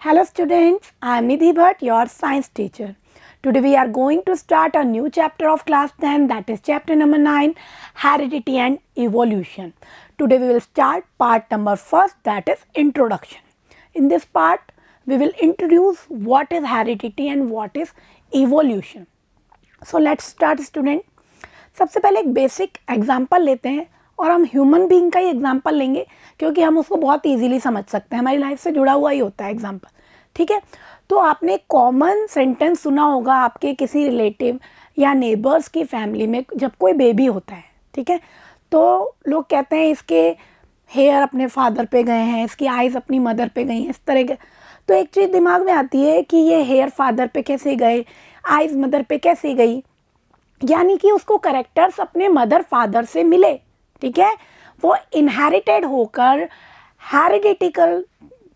Hello students, I am Nidhi Bhatt, your science teacher. Today we are going to start a new chapter of class 10, that is chapter number 9, Heredity and Evolution. Today we will start part number 1, that is introduction. In this part we will introduce what is heredity and what is evolution. So let's start student. सबसे पहले एक basic example लेते हैं और हम human being का ही example लेंगे क्योंकि हम उसको बहुत इजीली समझ सकते हैं, हमारी लाइफ से जुड़ा हुआ ही होता है एग्जाम्पल. ठीक है, तो आपने कॉमन सेंटेंस सुना होगा आपके किसी रिलेटिव या नेबर्स की फैमिली में जब कोई बेबी होता है. ठीक है, तो लोग कहते हैं इसके हेयर अपने फादर पे गए हैं, इसकी आइज़ अपनी मदर पे गई हैं, इस तरह के. तो एक चीज़ दिमाग में आती है कि ये हेयर फादर पे कैसे गए, आइज़ मदर पे कैसे गई, यानी कि उसको कैरेक्टर्स अपने मदर फादर से मिले. ठीक है, वो इनहेरिटेड होकर हेरिडिटिकल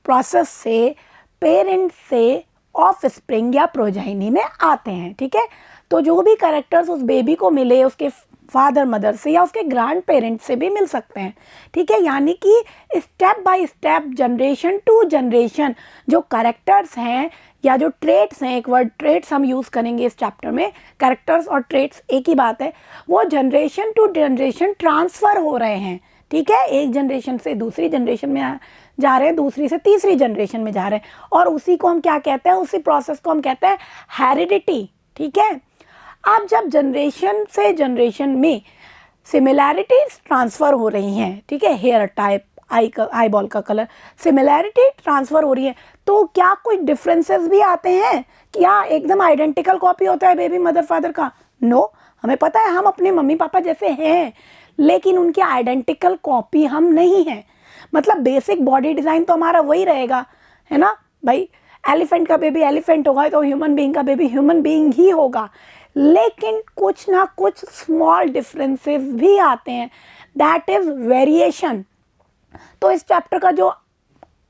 प्रोसेस से पेरेंट्स से ऑफ स्प्रिंग या प्रोजाइनी में आते हैं. ठीक है, तो जो भी कैरेक्टर्स उस बेबी को मिले उसके फादर मदर से या उसके ग्रैंड पेरेंट्स से भी मिल सकते हैं. ठीक है, यानी कि step by step generation to generation जो कैरेक्टर्स हैं या जो ट्रेट्स हैं, एक वर्ड ट्रेट्स हम यूज़ करेंगे इस चैप्टर में, कैरेक्टर्स और ट्रेट्स एक ही बात है, वो जनरेशन टू जनरेशन ट्रांसफ़र हो रहे हैं. ठीक है, एक जनरेशन से दूसरी जनरेशन में जा रहे हैं, दूसरी से तीसरी जनरेशन में जा रहे हैं, और उसी को हम क्या कहते हैं, उसी प्रोसेस को हम कहते हैं हेरिडिटी. ठीक है, अब जब जनरेशन से जनरेशन में सिमिलैरिटीज ट्रांसफ़र हो रही हैं, ठीक है, हेयर टाइप, आई बॉल का कलर, सिमिलैरिटी ट्रांसफ़र हो रही है, तो क्या कुछ डिफरेंसेस भी आते हैं? क्या एकदम आइडेंटिकल कॉपी होता है बेबी मदर फादर का? नो, हमें पता है हम अपने मम्मी पापा जैसे हैं, लेकिन उनकी आइडेंटिकल कॉपी हम नहीं हैं. मतलब बेसिक बॉडी डिज़ाइन तो हमारा वही रहेगा, है ना भाई. एलिफेंट का बेबी एलिफेंट होगा तो ह्यूमन बीइंग का बेबी ह्यूमन बीइंग ही होगा, लेकिन कुछ ना कुछ स्मॉल डिफरेंसेस भी आते हैं, दैट इज़ वेरिएशन. तो इस चैप्टर का जो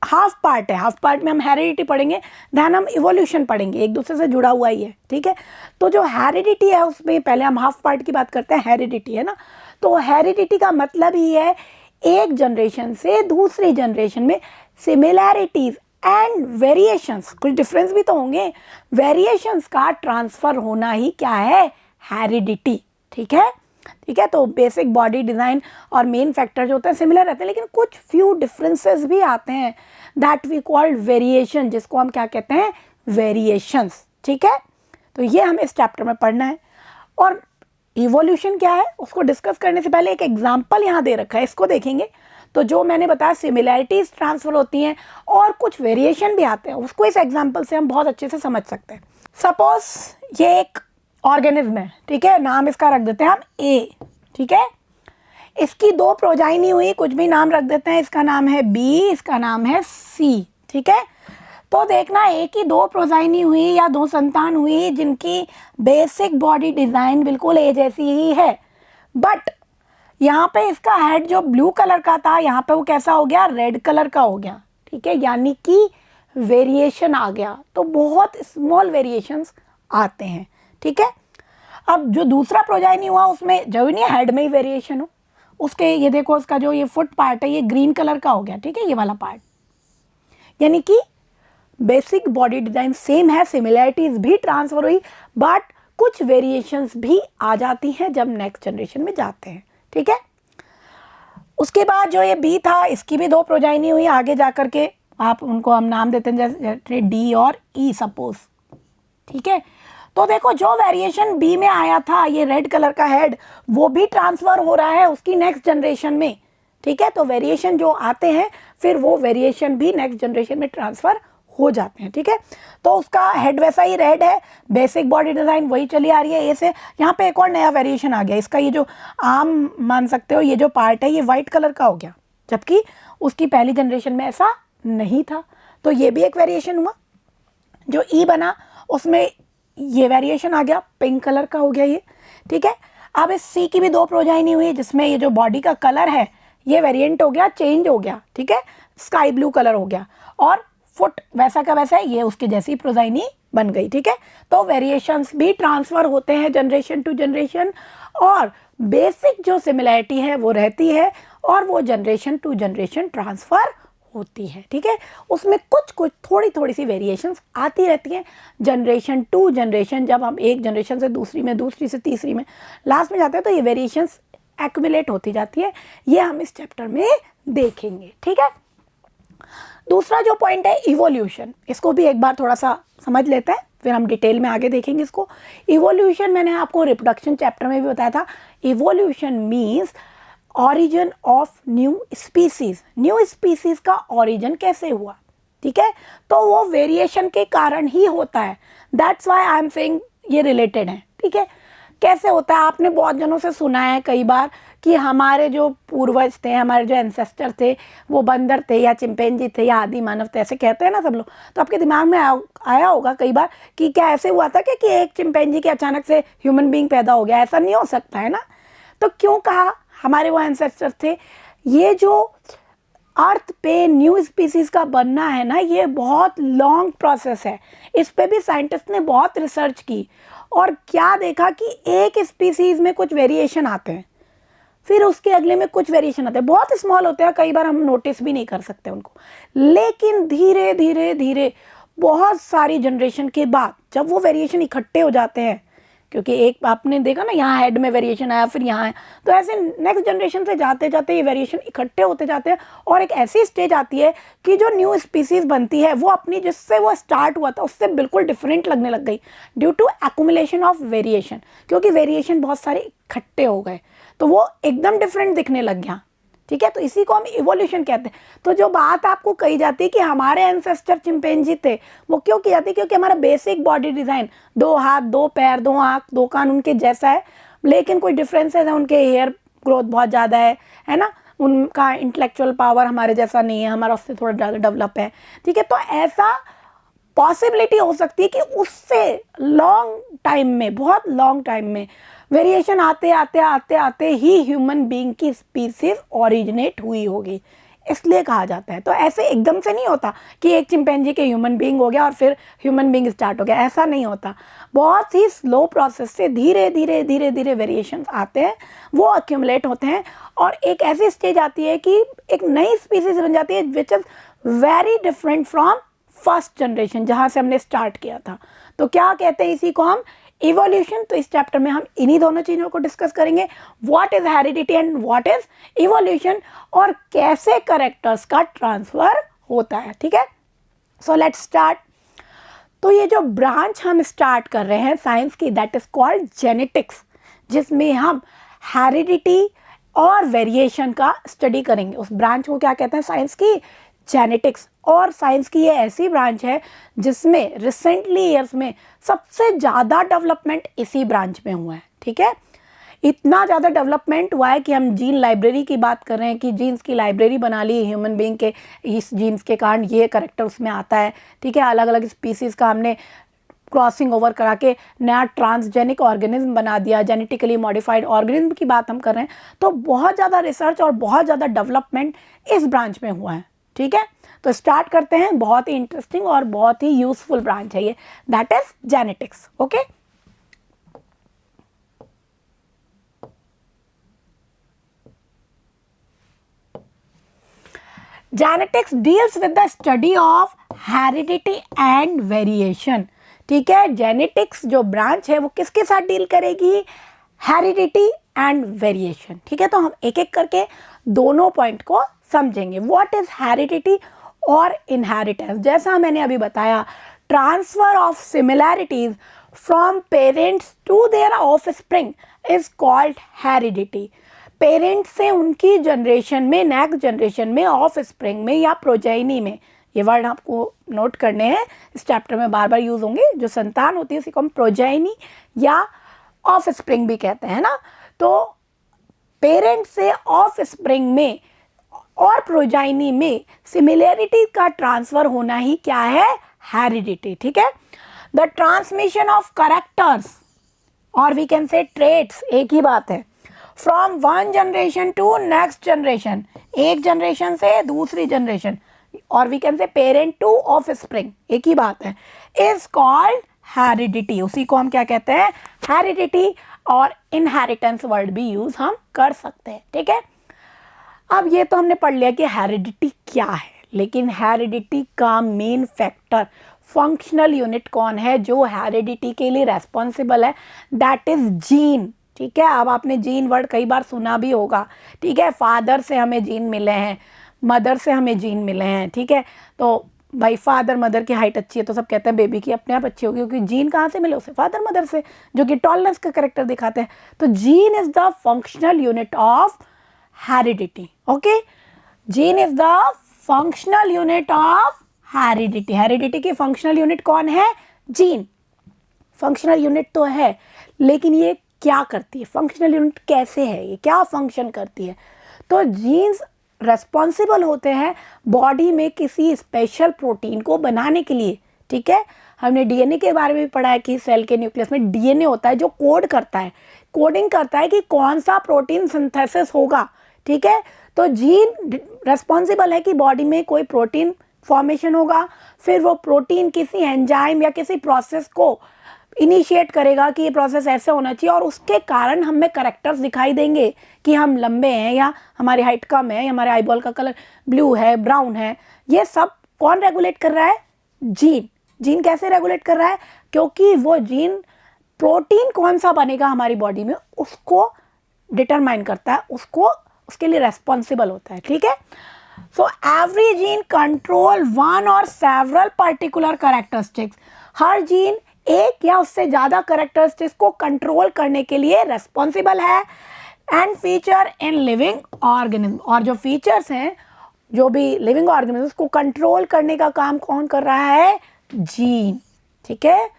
हाफ पार्ट है, हाफ पार्ट में हम हेरिडिटी पढ़ेंगे, दैन हम इवोल्यूशन पढ़ेंगे, एक दूसरे से जुड़ा हुआ ही है. ठीक है, तो जो हेरिडिटी है उसमें पहले हम हाफ पार्ट की बात करते हैं. हेरिडिटी है ना, तो हेरिडिटी का मतलब ही है एक जनरेशन से दूसरी जनरेशन में सिमिलैरिटीज एंड वेरिएशंस, कुछ डिफरेंस भी तो होंगे, वेरिएशंस का ट्रांसफ़र होना ही क्या है, हेरिडिटी. ठीक है, ठीक है, तो बेसिक बॉडी डिज़ाइन और मेन फैक्टर जो होते हैं सिमिलर रहते हैं, लेकिन कुछ फ्यू डिफरेंसेस भी आते हैं, दैट वी कॉल्ड वेरिएशन, जिसको हम क्या कहते हैं, वेरिएशंस. ठीक है, तो ये हमें इस चैप्टर में पढ़ना है. और इवोल्यूशन क्या है उसको डिस्कस करने से पहले एक एग्जाम्पल यहाँ दे रखा है, इसको देखेंगे. तो जो मैंने बताया सिमिलैरिटीज़ ट्रांसफ़र होती हैं और कुछ वेरिएशन भी आते हैं, उसको इस एग्जाम्पल से हम बहुत अच्छे से समझ सकते हैं. सपोज ये एक ऑर्गेनिज्म है, ठीक है, नाम इसका रख देते हैं हम ए. ठीक है, इसकी दो प्रोजाइनी हुई, कुछ भी नाम रख देते हैं, इसका नाम है बी, इसका नाम है सी. ठीक है, तो देखना एक ही दो प्रोजाइनी हुई या दो संतान हुई जिनकी बेसिक बॉडी डिज़ाइन बिल्कुल ए जैसी ही है, बट यहाँ पे इसका हेड जो ब्लू कलर का था यहाँ पे वो कैसा हो गया, रेड कलर का हो गया. ठीक है, यानी कि वेरिएशन आ गया. तो बहुत स्मॉल वेरिएशंस आते हैं. ठीक है, अब जो दूसरा प्रोजाइनी हुआ उसमें जो नहीं हेड में ही वेरिएशन हो, उसके ये देखो उसका जो ये फुट पार्ट है ये ग्रीन कलर का हो गया. ठीक है, ये वाला पार्ट, यानी कि बेसिक बॉडी डिज़ाइन सेम है, सिमिलैरिटीज़ भी ट्रांसफ़र हुई, बट कुछ वेरिएशंस भी आ जाती हैं जब नेक्स्ट जनरेशन में जाते हैं. ठीक है, उसके बाद जो ये बी था इसकी भी दो प्रोजाइनी हुई, आगे जा कर के आप उनको हम नाम देते हैं जैसे डी और ई सपोज. ठीक है, तो देखो जो वेरिएशन बी में आया था, ये रेड कलर का हेड, वो भी ट्रांसफ़र हो रहा है उसकी नेक्स्ट जनरेशन में. ठीक है, तो वेरिएशन जो आते हैं फिर वो वेरिएशन भी नेक्स्ट जनरेशन में ट्रांसफ़र हो जाते हैं. ठीक है, तो उसका हेड वैसा ही रेड है, बेसिक बॉडी डिज़ाइन वही चली आ रही है ए से. यहाँ पे एक और नया वेरिएशन आ गया, इसका ये जो आम मान सकते हो ये जो पार्ट है ये वाइट कलर का हो गया, जबकि उसकी पहली जनरेशन में ऐसा नहीं था. तो ये भी एक वेरिएशन हुआ. जो ई बना उसमें ये वेरिएशन आ गया, पिंक कलर का हो गया ये. ठीक है, अब इस सी की भी दो प्रोजाइनी हुई जिसमें ये जो बॉडी का कलर है ये वेरिएंट हो गया, चेंज हो गया. ठीक है, स्काई ब्लू कलर हो गया, और फुट वैसा का वैसा ये उसके जैसी प्रोजाइनी बन गई. ठीक है, तो वेरिएशंस भी ट्रांसफ़र होते हैं जनरेशन टू जनरेशन, और बेसिक जो सिमिलैरिटी है वो रहती है, और वो जनरेशन टू जनरेशन ट्रांसफ़र होती है, ठीक है। उसमें कुछ कुछ थोड़ी थोड़ी सी वेरिएशंस आती रहती हैं जनरेशन टू जनरेशन, जब हम एक जनरेशन से दूसरी में, दूसरी से तीसरी में, लास्ट में जाते हैं तो ये वेरिएशंस एक्यूमुलेट होती जाती है। ये हम इस चैप्टर में देखेंगे, ठीक है। दूसरा जो पॉइंट है इवोल्यूशन, इसको भी एक बार थोड़ा सा समझ लेते हैं, फिर हम डिटेल में आगे देखेंगे इसको। इवोल्यूशन मैंने आपको रिप्रोडक्शन चैप्टर में भी बताया था। Evolution means origin of new species. New species का ऑरिजिन कैसे हुआ, ठीक है, तो वो वेरिएशन के कारण ही होता है। That's why I am saying ये रिलेटेड है, ठीक है। कैसे होता है, आपने बहुत जनों से सुना है कई बार कि हमारे जो पूर्वज थे, हमारे जो एंसेस्टर थे, वो बंदर थे या चिंपैंजी थे या आदि मानव थे, ऐसे कहते हैं ना सब लोग। तो आपके दिमाग में आया होगा कई बार कि क्या ऐसे हुआ था कि एक चिंपैंजी के अचानक से ह्यूमन बीइंग पैदा हो गया, ऐसा नहीं हो सकता है ना। तो क्यों कहा हमारे वो एंसेस्टर थे। ये जो अर्थ पे न्यू स्पीसीज का बनना है ना, ये बहुत लॉन्ग प्रोसेस है। इस पे भी साइंटिस्ट ने बहुत रिसर्च की और क्या देखा कि एक स्पीसीज में कुछ वेरिएशन आते हैं, फिर उसके अगले में कुछ वेरिएशन आते हैं, बहुत स्मॉल होते हैं, कई बार हम नोटिस भी नहीं कर सकते उनको। लेकिन धीरे धीरे धीरे बहुत सारी जनरेशन के बाद जब वो वेरिएशन इकट्ठे हो जाते हैं, क्योंकि एक आपने देखा ना यहाँ हेड में वेरिएशन आया, फिर यहाँ है, तो ऐसे नेक्स्ट जनरेशन से जाते जाते ये वेरिएशन इकट्ठे होते जाते हैं और एक ऐसी स्टेज आती है कि जो न्यू स्पीसीज बनती है वो अपनी जिससे वो स्टार्ट हुआ था उससे बिल्कुल डिफरेंट लगने लग गई due to accumulation of variation. क्योंकि वेरिएशन बहुत सारे इकट्ठे हो गए तो वो एकदम डिफरेंट दिखने लग गया, ठीक है। तो इसी को हम इवोल्यूशन कहते हैं। तो जो बात आपको कही जाती है कि हमारे एंसेस्टर चिंपैंजी थे, वो क्यों की जाती है, क्योंकि हमारा बेसिक बॉडी डिज़ाइन 2 हाथ 2 पैर 2 आँख 2 कान उनके जैसा है, लेकिन कोई डिफरेंसेस है, उनके हेयर ग्रोथ बहुत ज़्यादा है ना, उनका इंटेलेक्चुअल पावर हमारे जैसा नहीं है, हमारा उससे थोड़ा ज़्यादा डेवलप है, ठीक है। तो ऐसा पॉसिबिलिटी हो सकती है कि उससे लॉन्ग टाइम में, बहुत लॉन्ग टाइम में वेरिएशन आते आते आते आते ही ह्यूमन बीइंग की स्पीसीज ओरिजिनेट हुई होगी, इसलिए कहा जाता है। तो ऐसे एकदम से नहीं होता कि एक चिंपैंजी के ह्यूमन बीइंग हो गया और फिर ह्यूमन बीइंग स्टार्ट हो गया, ऐसा नहीं होता। बहुत ही स्लो प्रोसेस से धीरे धीरे धीरे धीरे वेरिएशन आते हैं, वो अक्यूमुलेट होते हैं और एक ऐसी स्टेज आती है कि एक नई स्पीसीज बन जाती है which is very different from first generation, जहाँ से हमने स्टार्ट किया था। तो क्या कहते हैं इसी को हम इवोल्यूशन। तो इस चैप्टर में हम इन्हीं दोनों चीज़ों को डिस्कस करेंगे, what is heredity and what is evolution, और कैसे कैरेक्टर्स का ट्रांसफर होता है, ठीक है। So let's start. तो ये जो ब्रांच हम स्टार्ट कर रहे हैं साइंस की, दैट इज कॉल्ड जेनेटिक्स, जिसमें हम हेरिडिटी और वेरिएशन का स्टडी करेंगे। उस ब्रांच को क्या कहते हैं साइंस की, जेनेटिक्स। और साइंस की ये ऐसी ब्रांच है जिसमें रिसेंटली ईयर्स में सबसे ज़्यादा डेवलपमेंट इसी ब्रांच में हुआ है, ठीक है। इतना ज़्यादा डेवलपमेंट हुआ है कि हम जीन लाइब्रेरी की बात कर रहे हैं कि जीन्स की लाइब्रेरी बना ली ह्यूमन बीइंग के, इस जीन्स के कारण ये करेक्टर उसमें आता है, ठीक है। अलग अलग स्पीसीज़ का हमने क्रॉसिंग ओवर करा के नया ट्रांसजेनिक ऑर्गेनिज्म बना दिया, जेनेटिकली मॉडिफाइड ऑर्गेनिज्म की बात हम कर रहे हैं। तो बहुत ज़्यादा रिसर्च और बहुत ज़्यादा डेवलपमेंट इस ब्रांच में हुआ है, ठीक है। तो स्टार्ट करते हैं। बहुत ही इंटरेस्टिंग और बहुत ही यूजफुल ब्रांच है ये, that is genetics, okay. Genetics deals with the study of heredity and variation, ठीक है। जेनेटिक्स जो ब्रांच है वो किसके साथ डील करेगी, हेरिडिटी एंड वेरिएशन, ठीक है। तो हम एक एक करके दोनों पॉइंट को समझेंगे। व्हाट इज हेरिडिटी और इनहेरिटेंस। जैसा मैंने अभी बताया, transfer of similarities from parents to their offspring is called heredity. Parents से उनकी जनरेशन में, नेक्स्ट जनरेशन में, ऑफस्प्रिंग में या प्रोजेनी में, ये वर्ड आपको नोट करने हैं, इस चैप्टर में बार बार यूज होंगे। जो संतान होती है उसी को हम प्रोजेनी या ऑफस्प्रिंग भी कहते हैं ना। तो पेरेंट्स से ऑफस्प्रिंग में और प्रोजाइनी में सिमिलैरिटी का ट्रांसफर होना ही क्या है, हेरिडिटी, ठीक है। द ट्रांसमिशन ऑफ कैरेक्टर्स और वी कैन से ट्रेट्स, एक ही बात है, from one generation to next generation, एक जनरेशन से दूसरी जनरेशन, और we can say parent to offspring, एक ही बात है, इज कॉल्ड हेरिडिटी। उसी को हम क्या कहते हैं, हेरिडिटी। और इनहेरिटेंस वर्ड भी यूज हम कर सकते हैं, ठीक है। अब ये तो हमने पढ़ लिया कि हेरिडिटी क्या है, लेकिन हेरिडिटी का मेन फैक्टर, फंक्शनल यूनिट कौन है जो हेरिडिटी के लिए रेस्पॉन्सिबल है? That is gene. ठीक है, अब आपने जीन वर्ड कई बार सुना भी होगा। ठीक है, फादर से हमें जीन मिले हैं, मदर से हमें जीन मिले हैं। ठीक है, तो भाई फादर मदर की हाइट अच्छी है तो सब कहते हैं बेबी की अपने आप अच्छी होगी, क्योंकि जीन कहाँ से मिले उसे? फादर मदर से, जो कि टॉलनेस का करेक्टर दिखाते हैं। तो gene is the functional unit of heredity. Okay, gene is the functional unit of heredity. Heredity की फंक्शनल यूनिट कौन है? जीन। फंक्शनल यूनिट तो है, लेकिन ये क्या करती है? फंक्शनल यूनिट कैसे है, ये क्या फंक्शन करती है? तो जीन्स रेस्पॉन्सिबल होते हैं बॉडी में किसी स्पेशल प्रोटीन को बनाने के लिए। ठीक है, हमने डीएनए के बारे में भी पढ़ा है कि सेल के न्यूक्लियस में डीएनए होता है जो कोड करता है, कोडिंग करता है कि कौन सा प्रोटीन सिंथेसिस होगा। ठीक है, तो जीन रेस्पॉन्सिबल है कि बॉडी में कोई प्रोटीन फॉर्मेशन होगा, फिर वो प्रोटीन किसी एंजाइम या किसी प्रोसेस को इनिशिएट करेगा कि ये प्रोसेस ऐसे होना चाहिए, और उसके कारण हमें करेक्टर्स दिखाई देंगे कि हम लंबे हैं या हमारी हाइट कम है या हमारे आईबॉल का कलर ब्लू है, ब्राउन है। ये सब कौन रेगुलेट कर रहा है? जीन। जीन कैसे रेगुलेट कर रहा है? क्योंकि वो जीन प्रोटीन कौन सा बनेगा हमारी बॉडी में उसको डिटरमाइन करता है, उसको उसके लिए रेस्पॉन्सिबल होता है। ठीक है, so every gene control one और सेवरल पर्टिकुलर कैरेक्टरिस्टिक्स। हर जीन एक या उससे ज़्यादा कैरेक्टरिस्टिक्स को कंट्रोल करने के लिए रेस्पॉन्सिबल है। And feature in living organism, और जो फीचर्स हैं, जो भी लिविंग ऑर्गेनिज्म को कंट्रोल करने का काम कौन कर रहा है? जीन। ठीक है,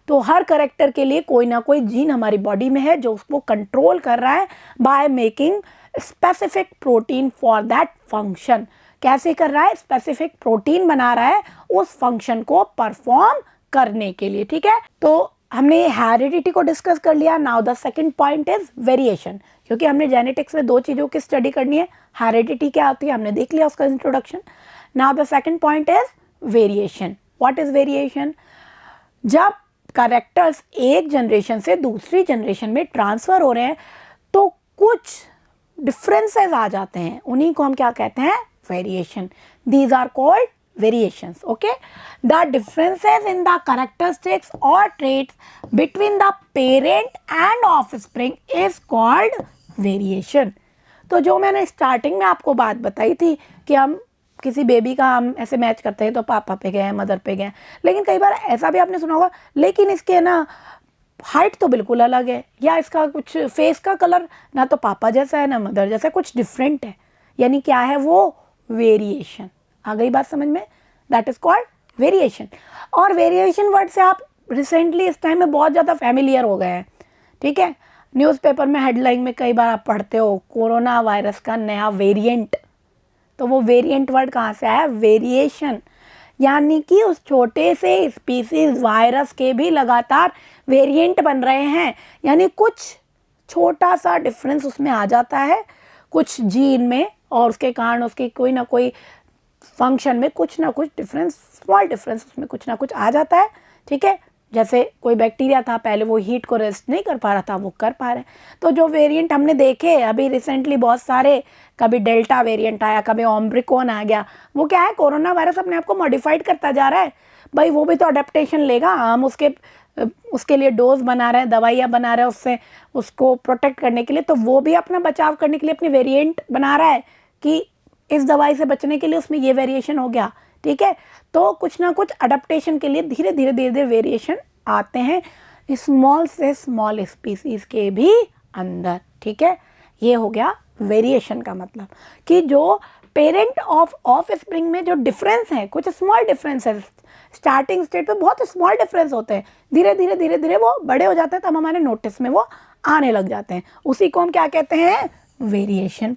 तो हर कैरेक्टर के लिए कोई ना कोई जीन हमारी बॉडी में है जो उसको कंट्रोल कर रहा है by making specific protein for that function. कैसे कर रहा है? स्पेसिफिक प्रोटीन बना रहा है उस फंक्शन को परफॉर्म करने के लिए। ठीक है, तो हमने हेरिडिटी को डिस्कस कर लिया। Now the second point is variation, क्योंकि हमने जेनेटिक्स में दो चीज़ों की स्टडी करनी है। हेरिडिटी क्या होती है हमने देख लिया, उसका introduction. Now the second point is variation. What is variation? जब कैरेक्टर्स एक जनरेशन से दूसरी जनरेशन में ट्रांसफर हो रहे हैं तो कुछ डिफरेंसेस आ जाते हैं, उन्हीं को हम क्या कहते हैं? Variation. These are called variations. Okay, the differences in the characteristics or traits between the parent and offspring is called variation. तो जो मैंने स्टार्टिंग में आपको बात बताई थी कि हम किसी बेबी का हम ऐसे मैच करते हैं तो पापा पे गए, मदर पे गए, लेकिन कई बार ऐसा भी आपने सुना होगा लेकिन इसके ना हाइट तो बिल्कुल अलग है, या इसका कुछ फेस का कलर ना तो पापा जैसा है ना मदर जैसा, कुछ डिफरेंट है। यानी क्या है वो? वेरिएशन। आ गई बात समझ में? That is called variation. और वेरिएशन वर्ड से आप रिसेंटली इस टाइम में बहुत ज़्यादा फैमिलियर हो गए हैं। ठीक है, न्यूज़पेपर में हेडलाइन में कई बार आप पढ़ते हो कोरोना वायरस का नया वेरिएंट, तो वो वेरिएंट वर्ड कहाँ से आया? वेरिएशन। यानी कि उस छोटे से स्पीसीज वायरस के भी लगातार वेरिएंट बन रहे हैं, यानी कुछ छोटा सा डिफरेंस उसमें आ जाता है कुछ जीन में, और उसके कारण उसकी कोई ना कोई फंक्शन में कुछ ना कुछ डिफरेंस, स्मॉल डिफरेंस उसमें कुछ ना कुछ आ जाता है। ठीक है, जैसे कोई बैक्टीरिया था पहले वो हीट को रेजिस्ट नहीं कर पा रहा था, वो कर पा रहे हैं। तो जो वेरिएंट हमने देखे अभी रिसेंटली बहुत सारे, कभी डेल्टा वेरिएंट आया, कभी ओमिक्रॉन आ गया, वो क्या है? कोरोना वायरस अपने आप को मॉडिफाइड करता जा रहा है। भाई वो भी तो अडेप्टेशन लेगा, हम उसके लिए डोज बना रहे हैं, दवाइयाँ बना रहे हैं उससे उसको प्रोटेक्ट करने के लिए, तो वो भी अपना बचाव करने के लिए अपनी वेरिएंट बना रहा है कि इस दवाई से बचने के लिए उसमें ये वेरिएशन हो गया। ठीक है, तो कुछ ना कुछ अडेप्टेशन के लिए धीरे धीरे वेरिएशन आते हैं स्मॉल से स्मॉल स्पीसीज के भी अंदर। ठीक है, ये हो गया वेरिएशन का मतलब कि जो पेरेंट ऑफ स्प्रिंग में जो डिफरेंस है, कुछ स्मॉल डिफरेंस है, स्टार्टिंग स्टेट पे बहुत स्मॉल डिफरेंस होते हैं, धीरे धीरे वो बड़े हो जाते हैं, तब हमारे नोटिस में वो आने लग जाते हैं। उसी को हम क्या कहते हैं? Variation.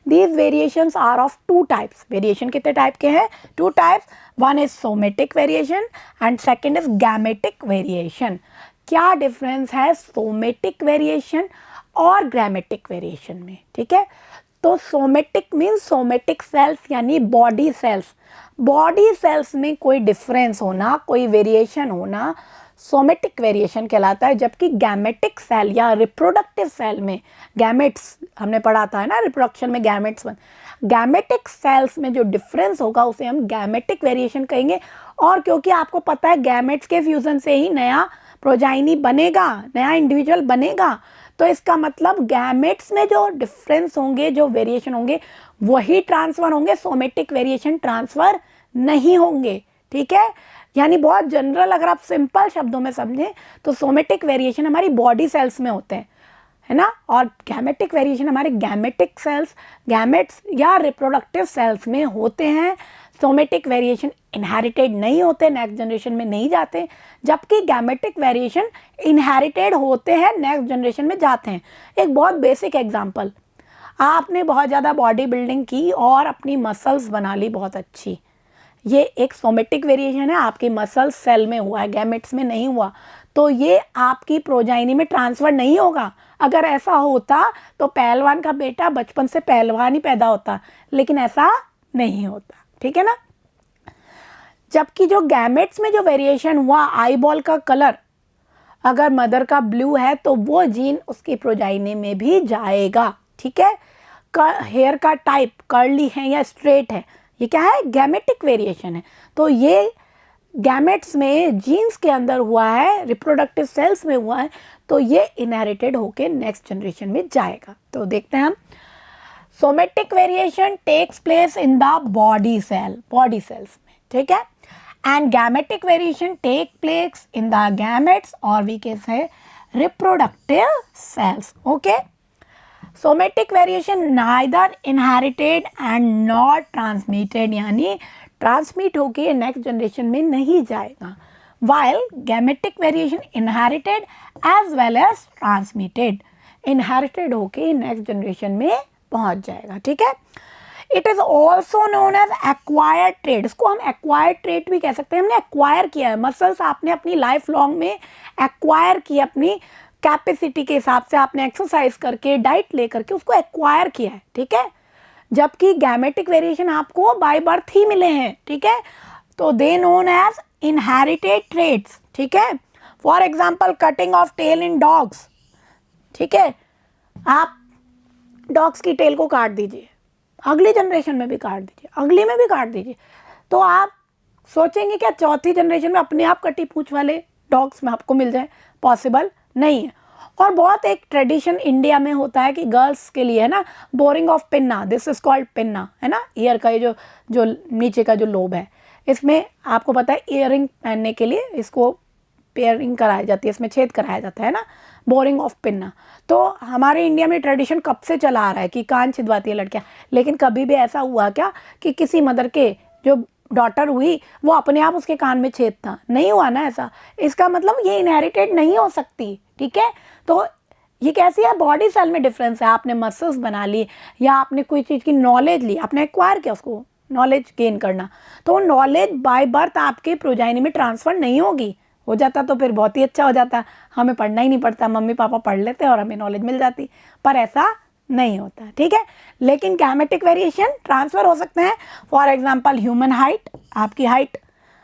These variations are of two types. Variation कितने टाइप के हैं? Two types. One is somatic variation and second is gametic variation. क्या डिफरेंस है somatic variation और grammatic variation में? ठीक है, तो somatic means somatic cells यानी body cells. बॉडी सेल्स में कोई डिफरेंस होना, कोई वेरिएशन होना सोमेटिक वेरिएशन कहलाता है, जबकि गैमेटिक सेल या रिप्रोडक्टिव सेल में, गैमेट्स हमने पढ़ा था है ना, रिप्रोडक्शन में गैमेट्स गैमेटिक सेल्स में जो डिफरेंस होगा उसे हम गैमेटिक वेरिएशन कहेंगे। और क्योंकि आपको पता है गैमेट्स के फ्यूजन से ही नया प्रोजाइनी बनेगा, नया इंडिविजुअल बनेगा, तो इसका मतलब गैमेट्स में जो डिफरेंस होंगे, जो वेरिएशन होंगे वही ट्रांसफर होंगे, सोमेटिक वेरिएशन ट्रांसफर नहीं होंगे। ठीक है, यानी बहुत जनरल अगर आप सिंपल शब्दों में समझें तो सोमेटिक वेरिएशन हमारी बॉडी सेल्स में होते हैं, है ना, और गैमेटिक वेरिएशन हमारे गैमेटिक सेल्स, गैमेट्स या रिप्रोडक्टिव सेल्स में होते हैं। सोमेटिक वेरिएशन इनहेरिटेड नहीं होते, नेक्स्ट जनरेशन में नहीं जाते, जबकि गैमेटिक वेरिएशन इनहेरिटेड होते हैं, नेक्स्ट जनरेशन में जाते हैं। एक बहुत बेसिक एग्जांपल, आपने बहुत ज़्यादा बॉडी बिल्डिंग की और अपनी मसल्स बना ली बहुत अच्छी, ये एक सोमेटिक वेरिएशन है, आपकी मसल्स सेल में हुआ है, गैमेट्स में नहीं हुआ, तो ये आपकी प्रोजाइनी में ट्रांसफ़र नहीं होगा। अगर ऐसा होता तो पहलवान का बेटा बचपन से पहलवान ही पैदा होता, लेकिन ऐसा नहीं होता। ठीक है ना। जबकि जो गैमेट्स में जो वेरिएशन हुआ, आई बॉल का कलर अगर मदर का ब्लू है तो वो जीन उसकी प्रोजाइनी में भी जाएगा। ठीक है, हेयर का टाइप कर्ली है या स्ट्रेट है, ये क्या है, गैमेटिक वेरिएशन है। तो ये गैमेट्स में जीन्स के अंदर हुआ है, रिप्रोडक्टिव सेल्स में हुआ है, तो ये इनहेरिटेड होके नेक्स्ट जनरेशन में जाएगा। तो देखते हैं हम, somatic variation takes place in the body cells में, ठीक है, and gametic variation take place in the gametes और we can say reproductive cells. Okay, somatic variation neither inherited and not transmitted, यानी ट्रांसमिट होके नेक्स्ट जनरेशन में नहीं जाएगा, while gametic variation inherited as well as transmitted, inherited होके next generation में पहुंच जाएगा। ठीक है, it is also known as acquired trait, इसको हम एक्वायर्ड ट्रेट भी कह सकते हैं। हमने एक्वायर किया है, मसल्स आपने अपनी लाइफ लॉन्ग में एक्वायर की, अपनी कैपेसिटी के हिसाब से आपने एक्सरसाइज करके, डाइट ले करके उसको एक्वायर किया है। ठीक है, जबकि गैमेटिक वेरिएशन आपको बाय बर्थ ही मिले हैं। ठीक है, तो they known as inherited traits. ठीक है, for example cutting of tail in dogs. ठीक है, आप डॉग्स की टेल को काट दीजिए, अगली जनरेशन में भी काट दीजिए, अगली में भी काट दीजिए, तो आप सोचेंगे क्या चौथी जनरेशन में अपने आप कटी पूंछ वाले डॉग्स में आपको मिल जाए? पॉसिबल नहीं है। और बहुत एक ट्रेडिशन इंडिया में होता है कि गर्ल्स के लिए, है ना, boring of pinna, this is called pinna, है ना, ईयर का ये जो नीचे का जो लोब है, इसमें आपको पता है ईयरिंग पहनने के लिए इसको पेयरिंग कराई जाती है, इसमें छेद कराया जाता है ना, बोरिंग ऑफ पिन्ना। तो हमारे इंडिया में ट्रेडिशन कब से चला आ रहा है कि कान छिदवाती है लड़कियाँ, लेकिन कभी भी ऐसा हुआ क्या कि किसी मदर के जो डॉटर हुई वो अपने आप उसके कान में छेदता? नहीं हुआ ना ऐसा। इसका मतलब ये इनहेरिटेड नहीं हो सकती। ठीक है, तो ये कैसी है, बॉडी सेल में डिफरेंस है। आपने मसल्स बना ली या आपने कोई चीज़ की नॉलेज ली, आपने एक्वायर किया, उसको नॉलेज गेन करना, तो नॉलेज बाय बर्थ आपके प्रोजाइनी में ट्रांसफ़र नहीं होगी। हो जाता तो फिर बहुत ही अच्छा हो जाता, हमें पढ़ना ही नहीं पड़ता, मम्मी पापा पढ़ लेते और हमें नॉलेज मिल जाती, पर ऐसा नहीं होता। ठीक है, लेकिन गैमेटिक वेरिएशन ट्रांसफ़र हो सकते हैं। फॉर एग्जांपल ह्यूमन हाइट, आपकी हाइट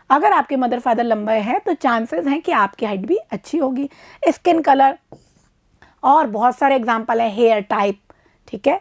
अगर आपके मदर फादर लंबे हैं तो चांसेस हैं कि आपकी हाइट भी अच्छी होगी। स्किन कलर और बहुत सारे एग्जांपल हैं, हेयर टाइप, ठीक है,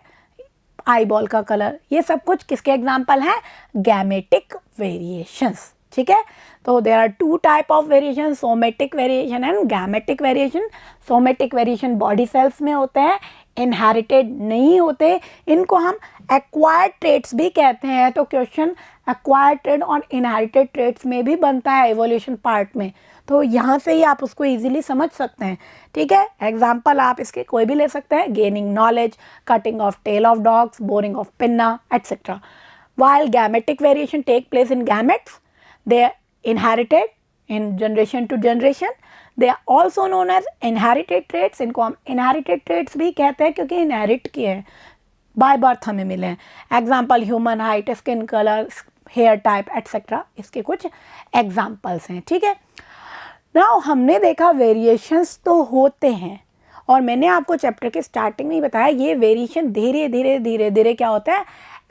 आई बॉल का कलर, ये सब कुछ किसके एग्जांपल हैं? Gametic variations. ठीक है, तो there are two type of variation, somatic variation and gametic variation. Somatic variation body cells में होते हैं, इनहेरिटेड नहीं होते, इनको हम एक्वायर्ड ट्रेट्स भी कहते हैं। तो क्वेश्चन एक्वायर्ड ट्रेट और इनहेरिटेड ट्रेट्स में भी बनता है एवोल्यूशन पार्ट में, तो यहाँ से ही आप उसको इजीली समझ सकते हैं। ठीक है, एग्जाम्पल आप इसके कोई भी ले सकते हैं, gaining knowledge, cutting of tail of dogs, boring of pinna, etcetera. While gametic variation take place in gametes, they are inherited in generation to generation. They are also known as inherited traits. इनको हम inherited traits भी कहते हैं क्योंकि inherit किए हैं, by birth हमें मिले हैं। Example human height, skin colour, hair type etcetera, इसके कुछ एग्जाम्पल्स हैं। ठीक है, नाउ हमने देखा वेरिएशंस तो होते हैं, और मैंने आपको चैप्टर के स्टार्टिंग में ही बताया ये वेरिएशन धीरे धीरे धीरे धीरे क्या होता है,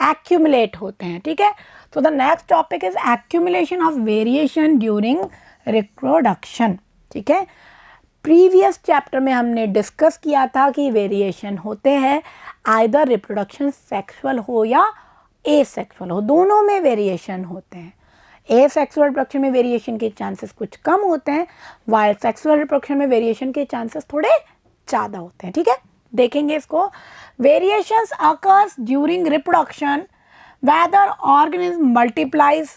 एक्यूमुलेट होते हैं। ठीक है, तो the next topic is accumulation of variation during reproduction. ठीक है, प्रीवियस चैप्टर में हमने डिस्कस किया था कि वेरिएशन होते हैं आइदर रिप्रोडक्शन सेक्सुअल हो या एसेक्सुअल हो, दोनों में वेरिएशन होते हैं। एसेक्सुअल रिप्रोडक्शन में वेरिएशन के चांसेस कुछ कम होते हैं, वाइल सेक्सुअल रिप्रोडक्शन में वेरिएशन के चांसेस थोड़े ज़्यादा होते हैं। ठीक है, देखेंगे इसको। Variations occurs during reproduction whether organism multiplies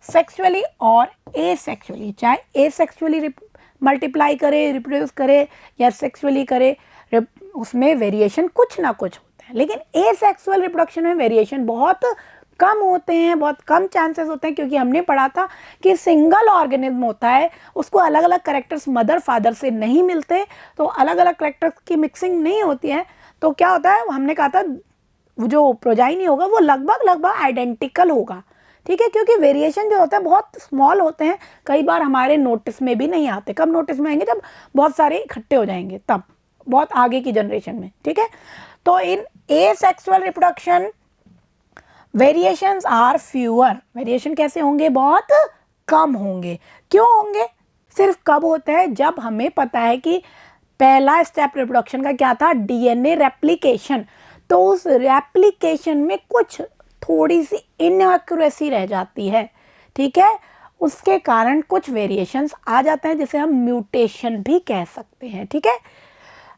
sexually और एसेक्सुअली, चाहे एसेक्सुअली मल्टीप्लाई करे, रिप्रोड्यूस करे या सेक्सुअली करे, उसमें वेरिएशन कुछ ना कुछ होता है। लेकिन एसेक्सुअल रिप्रोडक्शन में वेरिएशन बहुत कम होते हैं, बहुत कम चांसेस होते हैं, क्योंकि हमने पढ़ा था कि सिंगल ऑर्गेनिज्म होता है, उसको अलग अलग कैरेक्टर्स मदर फादर से नहीं मिलते, तो अलग अलग कैरेक्टर्स की मिक्सिंग नहीं होती है। तो क्या होता है, हमने कहा था जो प्रोजाइनी होगा वो लगभग आइडेंटिकल होगा। ठीक है, क्योंकि वेरिएशन जो होता है बहुत स्मॉल होते हैं, कई बार हमारे नोटिस में भी नहीं आते। कब नोटिस में आएंगे, जब बहुत सारे इकट्ठे हो जाएंगे, तब बहुत आगे की जनरेशन में। ठीक है, तो in asexual reproduction variations are fewer, variation कैसे होंगे, बहुत कम होंगे। क्यों होंगे, सिर्फ कब होता है, जब हमें पता है कि पहला स्टेप रिप्रोडक्शन का क्या था, डीएनए रेप्लिकेशन, तो उस रेप्लिकेशन में कुछ थोड़ी सी इनएक्यूरेसी रह जाती है। ठीक है, उसके कारण कुछ वेरिएशंस आ जाते हैं, जिसे हम म्यूटेशन भी कह सकते हैं। ठीक है,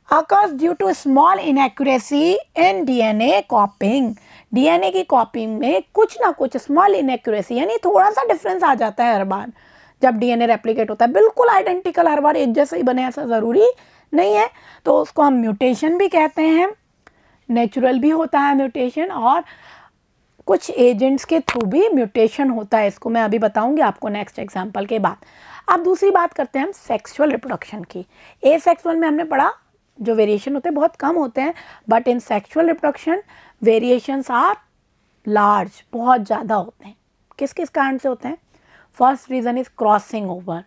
occurs due to small inaccuracy in DNA copying, DNA की कॉपिंग में कुछ ना कुछ स्मॉल इनएक्यूरेसी, यानी थोड़ा सा डिफरेंस आ जाता है हर बार जब डीएनए रेप्लिकेट होता है। बिल्कुल आइडेंटिकल हर बार एक जैसा ही बने ऐसा ज़रूरी नहीं है, तो उसको हम म्यूटेशन भी कहते हैं। नेचुरल भी होता है म्यूटेशन, और कुछ एजेंट्स के थ्रू भी म्यूटेशन होता है, इसको मैं अभी बताऊंगी आपको नेक्स्ट एग्जाम्पल के बाद। अब दूसरी बात करते हैं हम सेक्सुअल रिप्रोडक्शन की। एसेक्सुअल में हमने पढ़ा जो वेरिएशन होते हैं बहुत कम होते हैं, but in sexual reproduction variations are large, बहुत ज़्यादा होते हैं। किस किस कारण से होते हैं, first reason is crossing over,